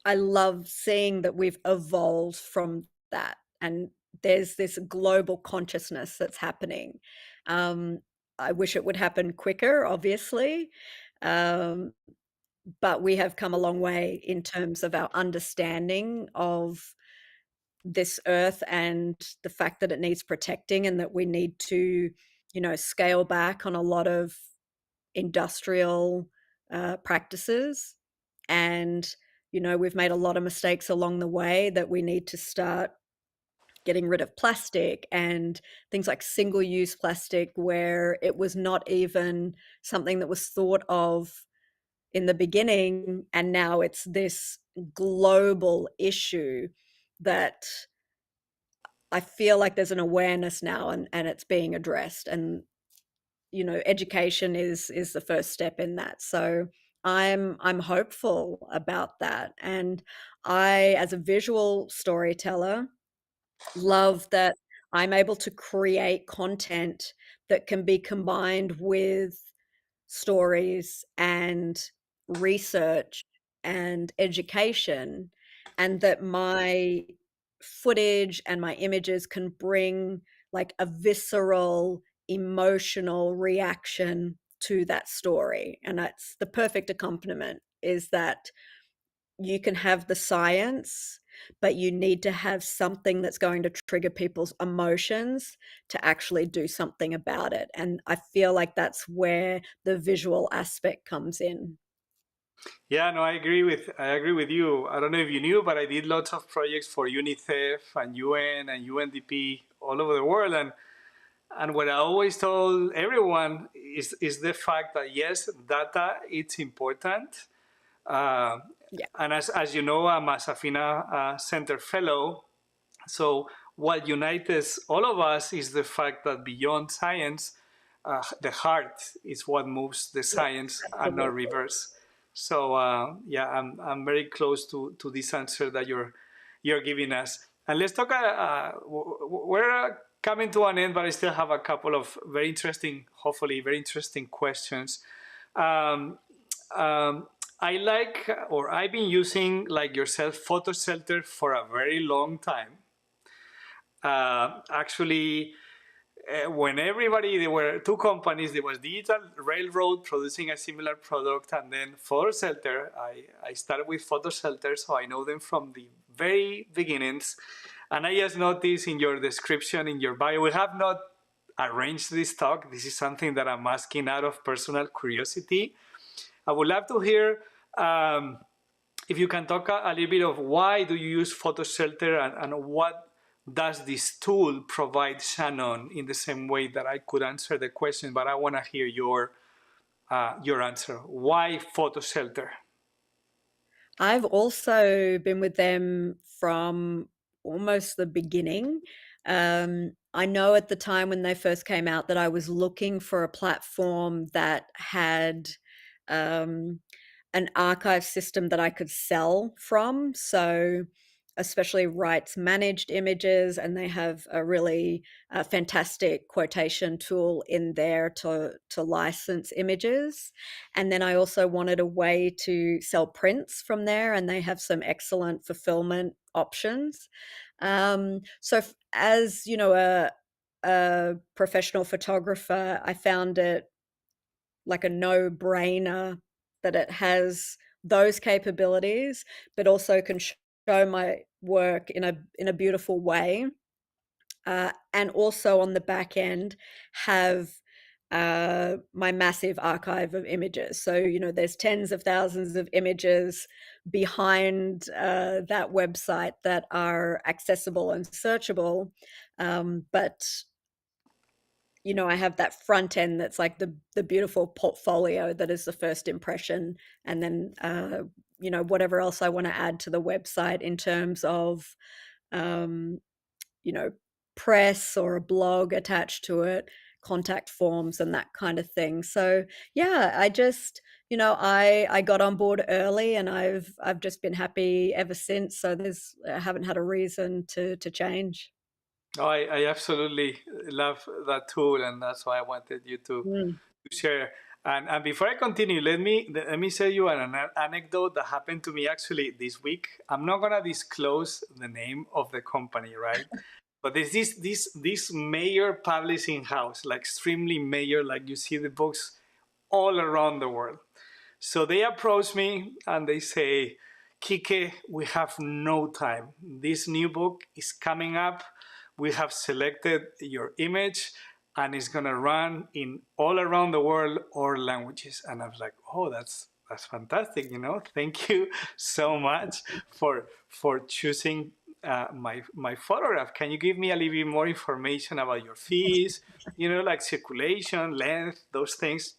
C: I love seeing that we've evolved from that, and there's this global consciousness that's happening. I wish it would happen quicker, obviously, um, but we have come a long way in terms of our understanding of this earth and the fact that it needs protecting, and that we need to, scale back on a lot of industrial practices. And we've made a lot of mistakes along the way, that we need to start getting rid of plastic and things like single-use plastic, where it was not even something that was thought of in the beginning, and now it's this global issue that I feel like there's an awareness now, and it's being addressed. And education is the first step in that. So I'm hopeful about that. And I, as a visual storyteller, love that I'm able to create content that can be combined with stories and research and education, and that my footage and my images can bring like a visceral emotional reaction to that story. And that's the perfect accompaniment, is that you can have the science, but you need to have something that's going to trigger people's emotions to actually do something about it. And I feel like that's where the visual aspect comes in.
B: Yeah, no, I agree with you. I don't know if you knew, but I did lots of projects for UNICEF and UN and UNDP all over the world, and what I always told everyone is the fact that yes, data it's important. Uh,
C: Yeah,
B: and as you know, I'm a Safina Center Fellow. So what unites all of us is the fact that beyond science, the heart is what moves the
C: yeah,
B: science and not
C: absolutely.
B: reverse. So yeah, I'm very close to this answer that you're giving us. And let's talk. We're coming to an end, but I still have a couple of very interesting, hopefully very interesting questions. Um, um, I like, or I've been using, like yourself, Photoshelter for a very long time. Actually, when there were two companies, there was Digital Railroad producing a similar product, and then Photoshelter. I started with Photoshelter, so I know them from the very beginnings. And I just noticed in your description, in your bio, we have not arranged this talk. This is something that I'm asking out of personal curiosity. I would love to hear if you can talk a little bit of why do you use Photoshelter, and what does this tool provide Shannon in the same way that I could answer the question, but I want to hear your answer. Why Photoshelter?
C: I've also been with them from almost the beginning. I know at the time when they first came out that I was looking for a platform that had an archive system that I could sell from. So, especially rights managed images, and they have a really fantastic quotation tool in there to license images. And then I also wanted a way to sell prints from there, and they have some excellent fulfillment options. So, as you know, a professional photographer, I found it like a no-brainer that it has those capabilities, but also can show my work in a beautiful way, and also on the back end have my massive archive of images. So, you know, there's tens of thousands of images behind that website that are accessible and searchable, but you know, I have that front end that's like the beautiful portfolio that is the first impression, and then you know, whatever else I want to add to the website in terms of you know, press or a blog attached to it, contact forms and that kind of thing. So yeah, I just, you know, I got on board early, and I've just been happy ever since. So I haven't had a reason to change.
B: Oh, I absolutely love that tool, and that's why I wanted you to
C: Mm.
B: share. And before I continue, let me tell you an anecdote that happened to me actually this week. I'm not gonna disclose the name of the company, right? But there's this major publishing house, like extremely major, like you see the books all around the world. So they approach me and they say, Kike, we have no time. This new book is coming up. We have selected your image and it's gonna run in all around the world or languages. And I was like, oh, that's fantastic, you know. Thank you so much for choosing my photograph. Can you give me a little bit more information about your fees? You know, like circulation, length, those things.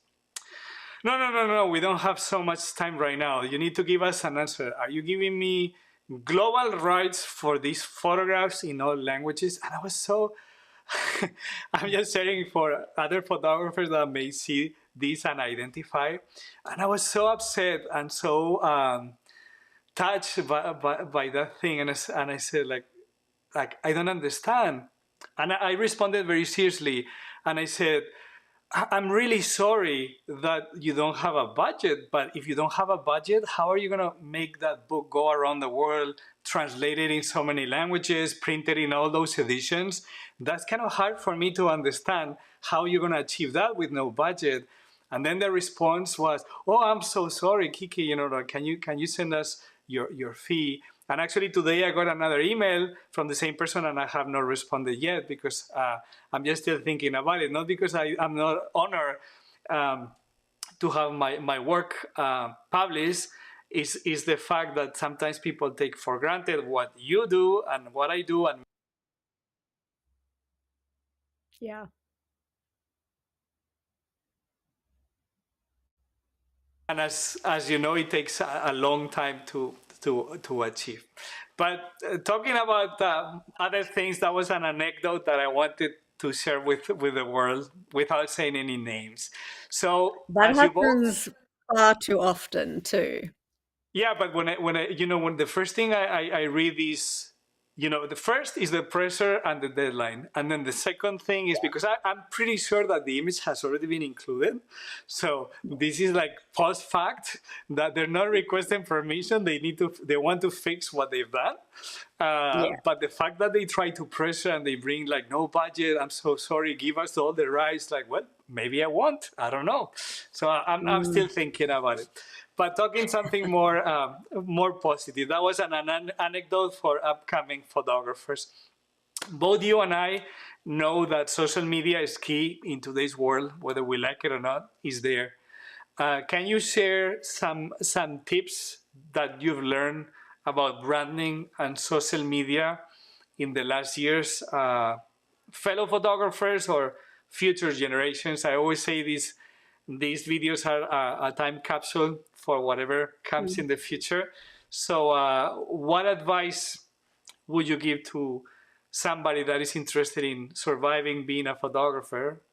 B: No, no, no, no. We don't have so much time right now. You need to give us an answer. Are you giving me global rights for these photographs in all languages? And I was so, I'm just sharing for other photographers that may see this and identify. And I was so upset and so touched by that thing. And I said, like, I don't understand. And I responded very seriously. And I said, I'm really sorry that you don't have a budget, but if you don't have a budget, how are you going to make that book go around the world, translated in so many languages, printed in all those editions? That's kind of hard for me to understand how you're going to achieve that with no budget. And then the response was, "Oh, I'm so sorry, Kike. You know, can you send us your fee?" And actually today I got another email from the same person, and I have not responded yet because I'm just still thinking about it. Not because I'm not honored to have my work published. Is the fact that sometimes people take for granted what you do and what I do, and
C: Yeah.
B: as you know, it takes a long time to achieve. But talking about other things, that was an anecdote that I wanted to share with the world without saying any names. So
C: That
B: as you both,
C: happens far too often too.
B: yeah, but when I when the first thing I read is, the first is the pressure and the deadline, and then the second thing is because I'm pretty sure that the image has already been included, so this is like post fact that they're not requesting permission. They want to fix what they've done,
C: Yeah.
B: but the fact that they try to pressure and they bring like no budget, I'm so sorry, give us all the rights. Like, what? Maybe I won't. I don't know. So I'm still
C: Mm.
B: thinking about it. But talking something more positive, that was an anecdote for upcoming photographers. Both you and I know that social media is key in today's world, whether we like it or not, is there. Can you share some tips that you've learned about branding and social media in the last years, fellow photographers or future generations. I always say these videos are a time capsule for whatever comes in the future. So what advice would you give to somebody that is interested in surviving being a photographer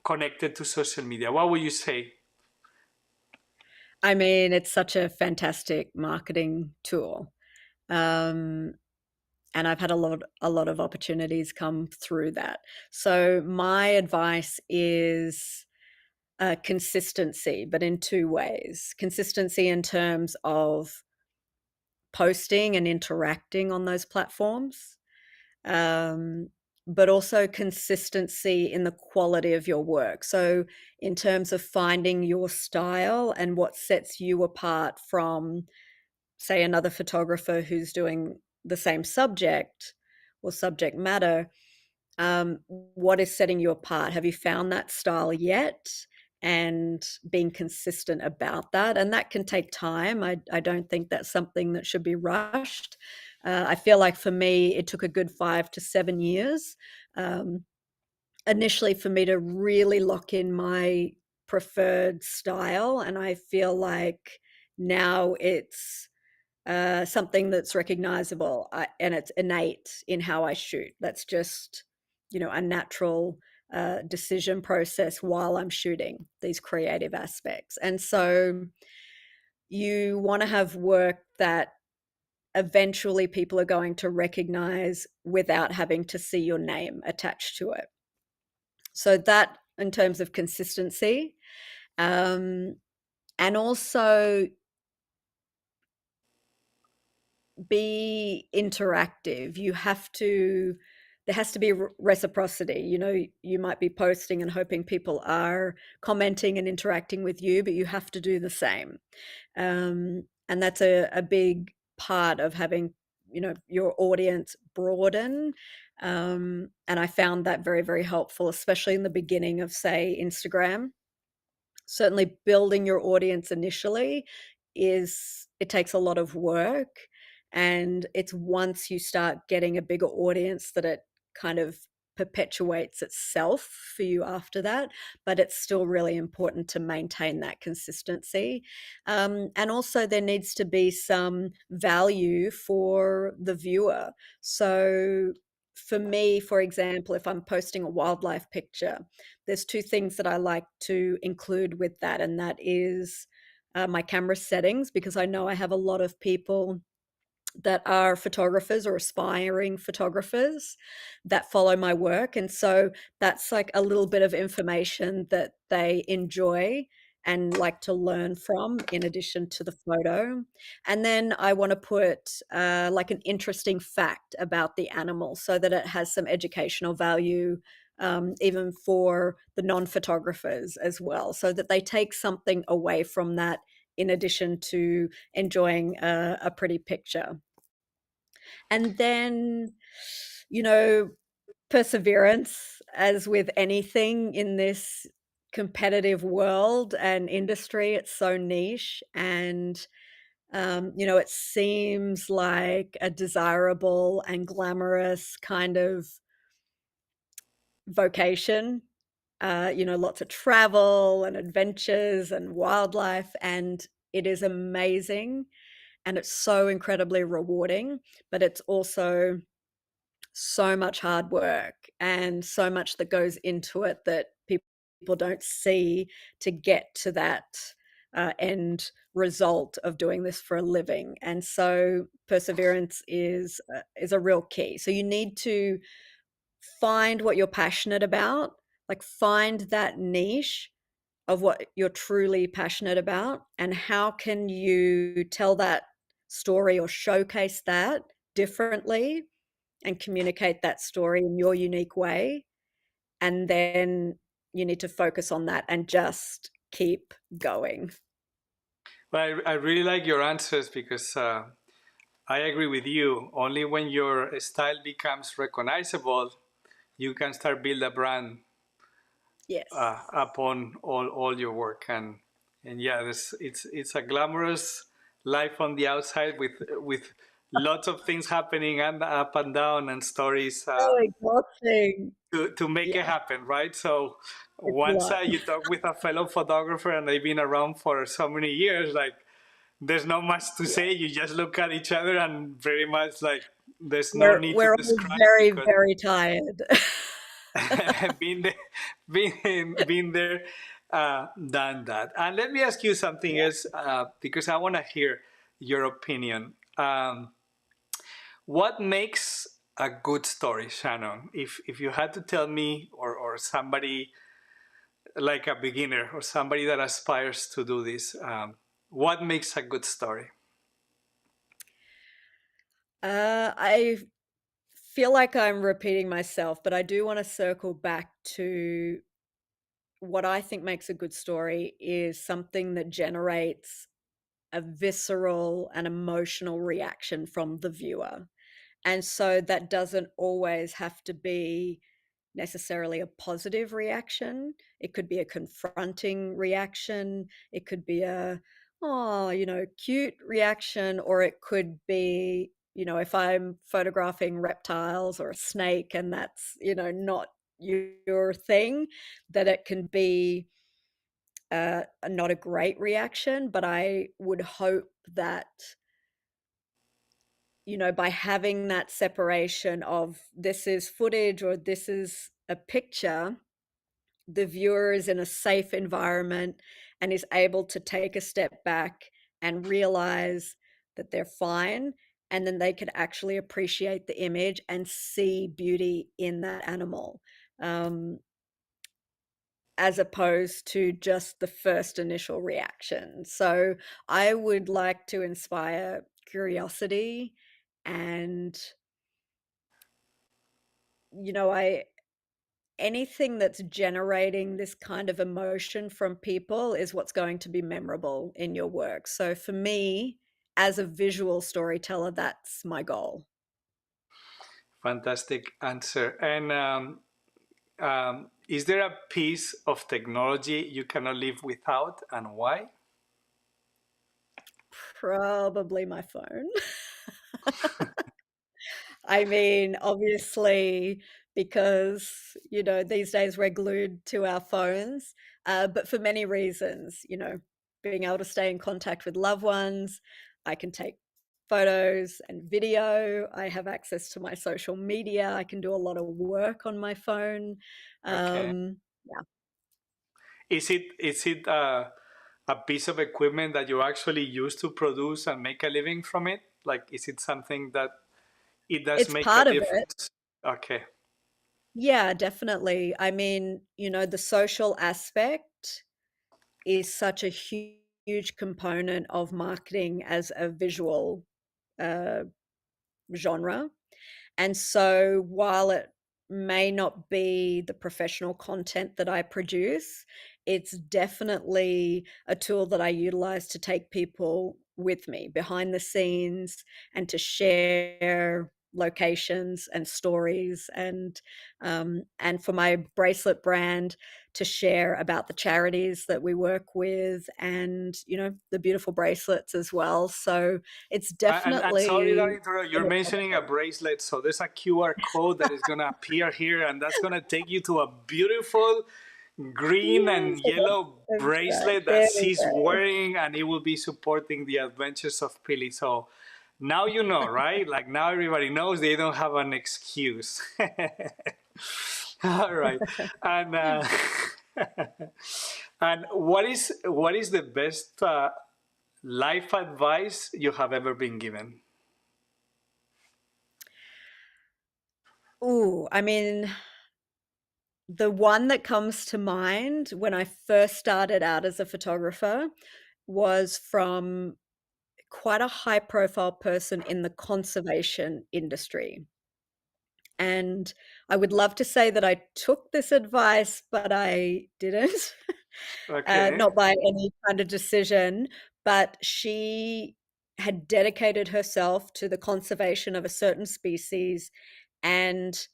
B: connected to social media? What would you say?
C: I mean, it's such a fantastic marketing tool. And I've had a lot of opportunities come through that. So my advice is consistency, but in two ways. Consistency in terms of posting and interacting on those platforms, but also consistency in the quality of your work. So in terms of finding your style and what sets you apart from, say, another photographer who's doing the same subject or subject matter, what is setting you apart? Have you found that style yet? And being consistent about that. And that can take time. I don't think that's something that should be rushed. I feel like for me, it took a good 5 to 7 years initially for me to really lock in my preferred style. And I feel like now it's something that's recognizable and it's innate in how I shoot. That's just, a natural decision process while I'm shooting these creative aspects. And so you want to have work that eventually people are going to recognize without having to see your name attached to it. So that in terms of consistency, and also be interactive. There has to be reciprocity. You might be posting and hoping people are commenting and interacting with you, but you have to do the same. And that's a big part of having, your audience broaden. And I found that very, very helpful, especially in the beginning of, say, Instagram. Certainly building your audience initially it takes a lot of work, and it's once you start getting a bigger audience that it kind of perpetuates itself for you after that. But it's still really important to maintain that consistency. And also there needs to be some value for the viewer. So for me, for example, if I'm posting a wildlife picture, there's two things that I like to include with that, and that is my camera settings, because I know I have a lot of people that are photographers or aspiring photographers that follow my work. And so that's like a little bit of information that they enjoy and like to learn from in addition to the photo. And then I want to put like an interesting fact about the animal so that it has some educational value, even for the non-photographers as well, so that they take something away from that in addition to enjoying a pretty picture. And then, perseverance, as with anything in this competitive world and industry. It's so niche, and it seems like a desirable and glamorous kind of vocation. Lots of travel and adventures and wildlife, and it is amazing. And it's so incredibly rewarding, but it's also so much hard work and so much that goes into it that people don't see to get to that end result of doing this for a living. And so perseverance is a real key. So you need to find what you're passionate about, like find that niche of what you're truly passionate about, and how can you tell that story or showcase that differently and communicate that story in your unique way. And then you need to focus on that and just keep going.
B: Well, I really like your answers because I agree with you. Only when your style becomes recognizable, you can start build a brand
C: Yes.
B: upon all your work. And yeah, it's a glamorous life on the outside with lots of things happening and up and down and stories
C: So exhausting.
B: to make it
C: Yeah,
B: happen, right? So
C: it's a
B: once
C: lot.
B: you talk with a fellow photographer and they've been around for so many years, like there's not much to
C: Yeah.
B: say. You just look at each other and very much like there's no
C: We're
B: need to
C: we're all
B: describe
C: very,
B: because
C: very tired.
B: been there, been there, done that. And let me ask you something
C: Yeah.
B: else, because I want to hear your opinion. What makes a good story, Shannon? If you had to tell me, or somebody like a beginner or somebody that aspires to do this, what makes a good story?
C: I feel like I'm repeating myself, but I do want to circle back to what I think makes a good story is something that generates a visceral and emotional reaction from the viewer. And so that doesn't always have to be necessarily a positive reaction. It could be a confronting reaction. It could be a, oh, cute reaction, or it could be, if I'm photographing reptiles or a snake and that's, not your thing, that it can be not a great reaction. But I would hope that, by having that separation of this is footage or this is a picture, the viewer is in a safe environment and is able to take a step back and realize that they're fine. And then they can actually appreciate the image and see beauty in that animal, um, as opposed to just the first initial reaction. So I would like to inspire curiosity and, I anything that's generating this kind of emotion from people is what's going to be memorable in your work. So for me, as a visual storyteller, that's my goal.
B: Fantastic answer. And is there a piece of technology you cannot live without, and why?
C: Probably my phone. I mean, obviously, because, these days we're glued to our phones, but for many reasons, being able to stay in contact with loved ones, I can take photos and video. I have access to my social media. I can do a lot of work on my phone.
B: Okay.
C: Yeah,
B: Is it a piece of equipment that you actually use to produce and make a living from it? Like, is it something that it does
C: it's
B: make a
C: part of it.
B: difference? Okay.
C: Yeah, definitely. I mean, the social aspect is such a huge component of marketing as a visual uh, genre. And so while it may not be the professional content that I produce, it's definitely a tool that I utilize to take people with me behind the scenes and to share locations and stories, and for my bracelet brand to share about the charities that we work with, and the beautiful bracelets as well. So it's
B: And sorry that I
C: definitely
B: interrupt. You're
C: been a
B: mentioning a
C: benefit.
B: bracelet, so there's a QR code that is gonna appear here, and that's gonna take you to a beautiful green and
C: Yes,
B: yellow
C: that's right.
B: bracelet that
C: There we
B: she's
C: go.
B: wearing, and it will be supporting the adventures of Pili. So now you know, right? Like now everybody knows they don't have an excuse. All right, and and what is the best life advice you have ever been given?
C: Ooh, I mean, the one that comes to mind when I first started out as a photographer was from quite a high profile person in the conservation industry. And I would love to say that I took this advice, but I didn't.
B: Okay.
C: Not by any kind of decision, but she had dedicated herself to the conservation of a certain species, and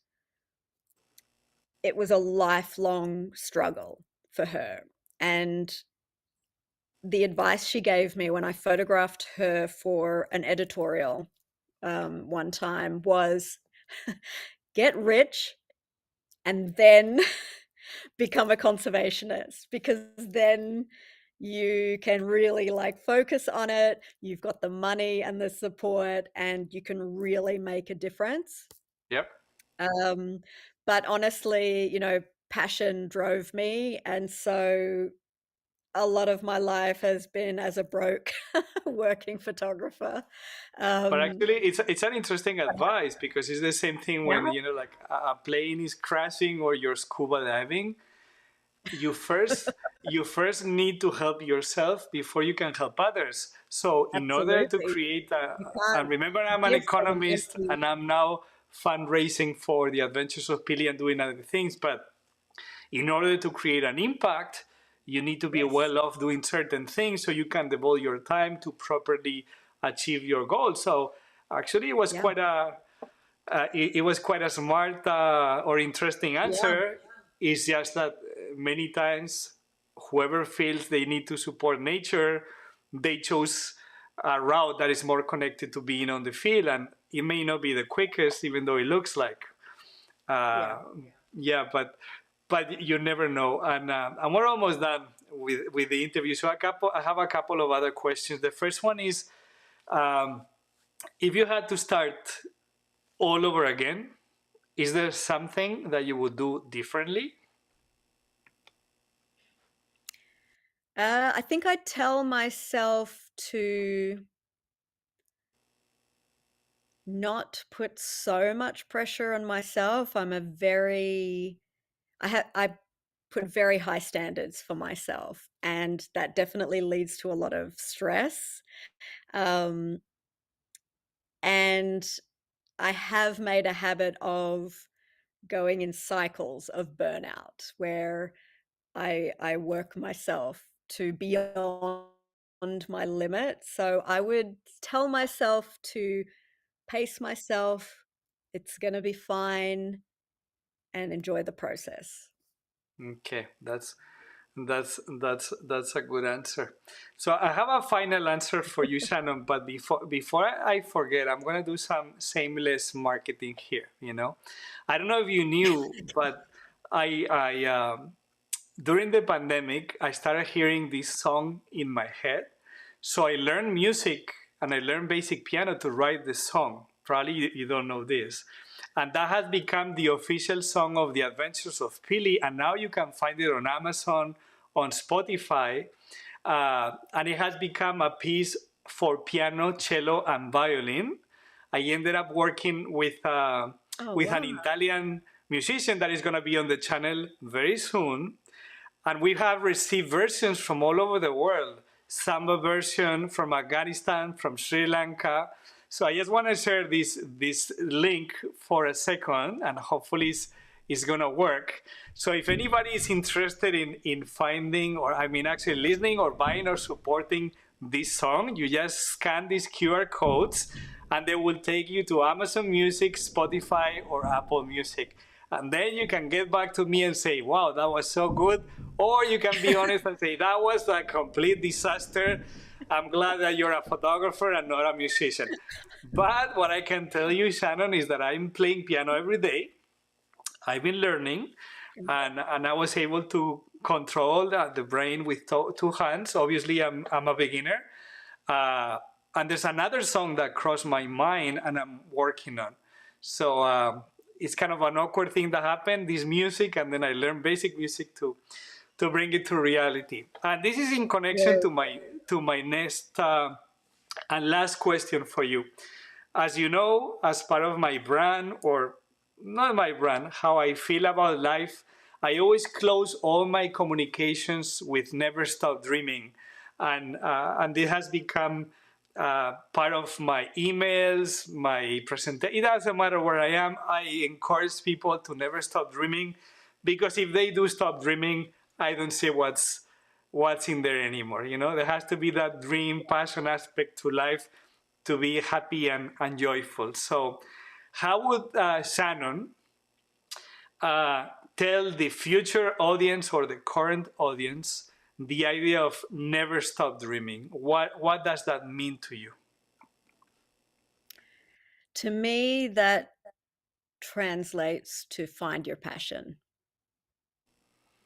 C: it was a lifelong struggle for her. And the advice she gave me when I photographed her for an editorial one time was get rich and then become a conservationist, because then you can really like focus on it. You've got the money and the support, and you can really make a difference.
B: Yep.
C: But honestly, passion drove me, and so a lot of my life has been as a broke working photographer.
B: But
C: Um,
B: actually, it's an interesting advice, because it's the same thing
C: yeah,
B: when, like a plane is crashing or you're scuba diving. You first you first need to help yourself before you can help others. So in order to
C: absolutely.
B: create
C: You
B: and
C: can't
B: remember, I'm an
C: give from an
B: economist
C: empty.
B: and I'm now fundraising for the Adventures of Pili and doing other things. But in order to create an impact, you need to be
C: Yes.
B: well off doing certain things so you can devote your time to properly achieve your goals. So actually,
C: Yeah.
B: it was quite a smart or interesting
C: Yeah.
B: answer. It's just that many times, whoever feels they need to support nature, they chose a route that is more connected to being on the field, and it may not be the quickest, even though it looks like.
C: Yeah.
B: Uh, yeah, but you never know. And we're almost done with the interview. So I have a couple of other questions. The first one is, um, if you had to start all over again, is there something that you would do differently?
C: I think I tell myself to not put so much pressure on myself. I put very high standards for myself, and that definitely leads to a lot of stress. Um, and I have made a habit of going in cycles of burnout where I work myself to beyond my limit. So I would tell myself to pace myself. It's going to be fine, and enjoy the process.
B: Okay, that's a good answer. So I have a final answer for you, Shannon. But before I forget, I'm gonna do some shameless marketing here. I don't know if you knew, but I during the pandemic, I started hearing this song in my head. So I learned music and I learned basic piano to write the song. Probably you don't know this. And that has become the official song of the Adventures of Pili. And now you can find it on Amazon, on Spotify. And it has become a piece for piano, cello, and violin. I ended up working
C: Oh,
B: with an
C: wow.
B: Italian musician that is going to be on the channel very soon. And we have received versions from all over the world. Samba version from Afghanistan, from Sri Lanka. So I just want to share this link for a second, and hopefully it's gonna work. So if anybody is interested in finding, or I mean actually listening or buying or supporting this song, you just scan these QR codes and they will take you to Amazon Music, Spotify, or Apple Music. And then you can get back to me and say, wow, that was so good. Or you can be honest and say, that was a complete disaster. I'm glad that you're a photographer and not a musician. But what I can tell you, Shannon, is that I'm playing piano every day. I've been learning, and I was able to control the brain with two hands. Obviously, I'm a beginner. Uh, and there's another song that crossed my mind and I'm working on. So it's kind of an awkward thing that happened, this music, and then I learned basic music to bring it to reality. And this is in connection
C: Good.
B: to my next and last question for you. As you know, as part of my brand, or not my brand, how I feel about life, I always close all my communications with "Never Stop Dreaming," and it has become part of my emails, my presentation. It doesn't matter where I am. I encourage people to never stop dreaming, because if they do stop dreaming, I don't see what's in there anymore. There has to be that dream, passion aspect to life to be happy and joyful. So, how would Shannon uh, tell the future audience or the current audience the idea of never stop dreaming? What does that mean to you?
C: To me, that translates to find your passion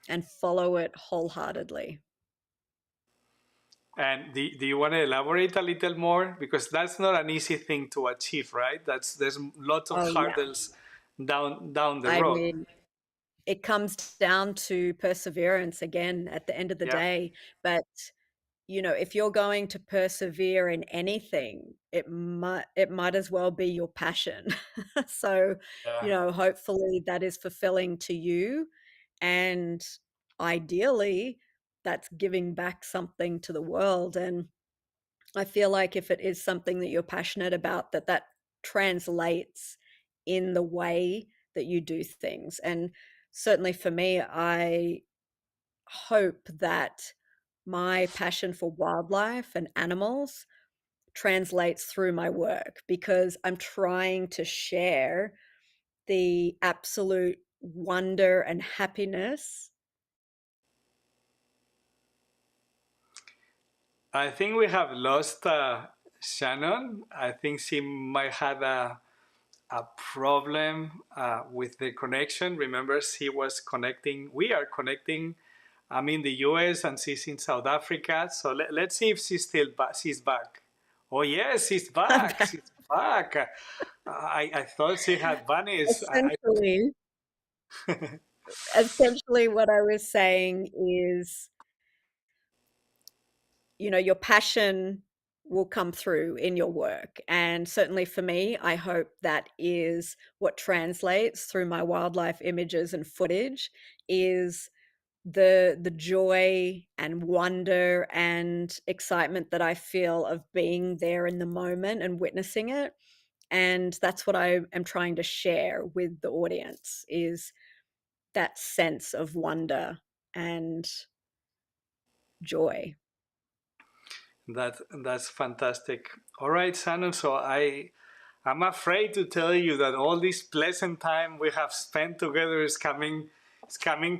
C: and follow it wholeheartedly.
B: And do you want to elaborate a little more? Because that's not an easy thing to achieve, right? There's lots of
C: Oh, yeah.
B: hurdles down the
C: I
B: road.
C: mean, it comes down to perseverance again at the end of the
B: Yeah.
C: day. But, if you're going to persevere in anything, it might as well be your passion. So,
B: Yeah.
C: hopefully that is fulfilling to you. And ideally, that's giving back something to the world. And I feel like if it is something that you're passionate about, that translates in the way that you do things. And certainly for me, I hope that my passion for wildlife and animals translates through my work, because I'm trying to share the absolute wonder and happiness.
B: I think we have lost Shannon. I think she might have a problem with the connection. Remember, she was connecting. We are connecting. I'm in the US and she's in South Africa. So let's see if she's back. Oh yes, she's back. She's back. I thought she had vanished.
C: Essentially, essentially what I was saying is, your passion will come through in your work. And certainly for me, I hope that is what translates through my wildlife images and footage, is the joy and wonder and excitement that I feel of being there in the moment and witnessing it. And that's what I am trying to share with the audience, is that sense of wonder and joy.
B: That's fantastic. All right, Shannon. So I'm afraid to tell you that all this pleasant time we have spent together is coming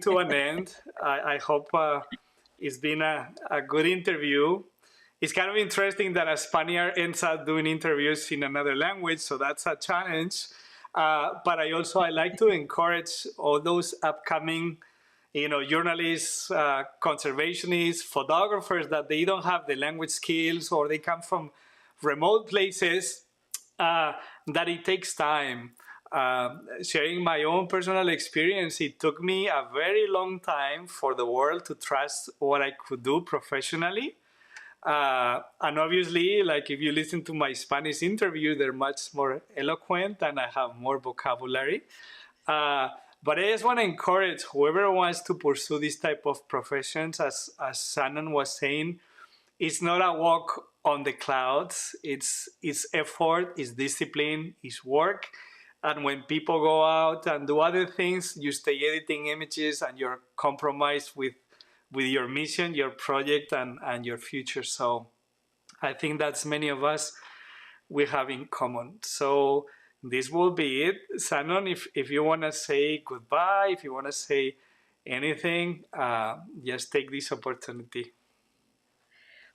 B: to an end. I hope it's been a good interview. It's kind of interesting that a Spaniard ends up doing interviews in another language, so that's a challenge. But I like to encourage all those upcoming journalists, conservationists, photographers that they don't have the language skills or they come from remote places, that it takes time. Sharing my own personal experience, it took me a very long time for the world to trust what I could do professionally. And obviously, like if you listen to my Spanish interview, they're much more eloquent and I have more vocabulary. Uh, but I just want to encourage whoever wants to pursue this type of professions, as Shannon was saying, it's not a walk on the clouds. It's effort, it's discipline, it's work. And when people go out and do other things, you stay editing images and you're compromised with your mission, your project, and your future. So I think that's many of us we have in common. So this will be it. Shannon, if you want to say goodbye, if you want to say anything, just take this opportunity.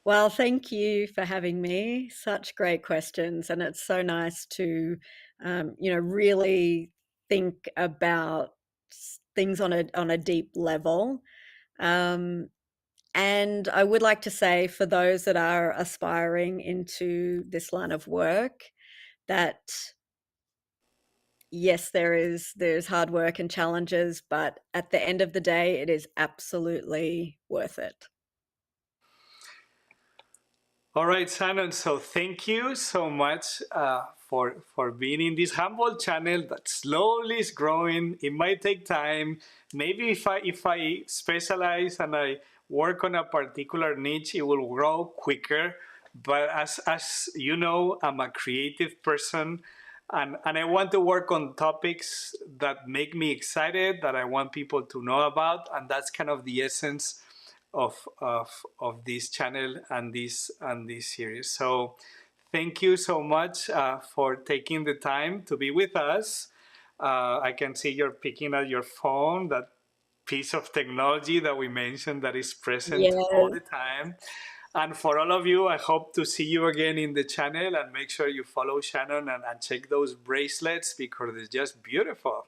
C: Well, thank you for having me. Such great questions. And it's so nice to, really think about things on a deep level. And I would like to say, for those that are aspiring into this line of work, that yes, there's hard work and challenges, but at the end of the day, it is absolutely worth it.
B: All right, Shannon. So thank you so much for being in this humble channel that slowly is growing. It might take time. Maybe if I specialize and I work on a particular niche, it will grow quicker. But as you know, I'm a creative person, and I want to work on topics that make me excited, that I want people to know about, and that's kind of the essence of this channel and this series. So thank you so much for taking the time to be with us. I can see you're picking at your phone, that piece of technology that we mentioned that is present all
C: Yes.
B: the time. And for all of you, I hope to see you again in the channel, and make sure you follow Shannon and check those bracelets because it's just beautiful.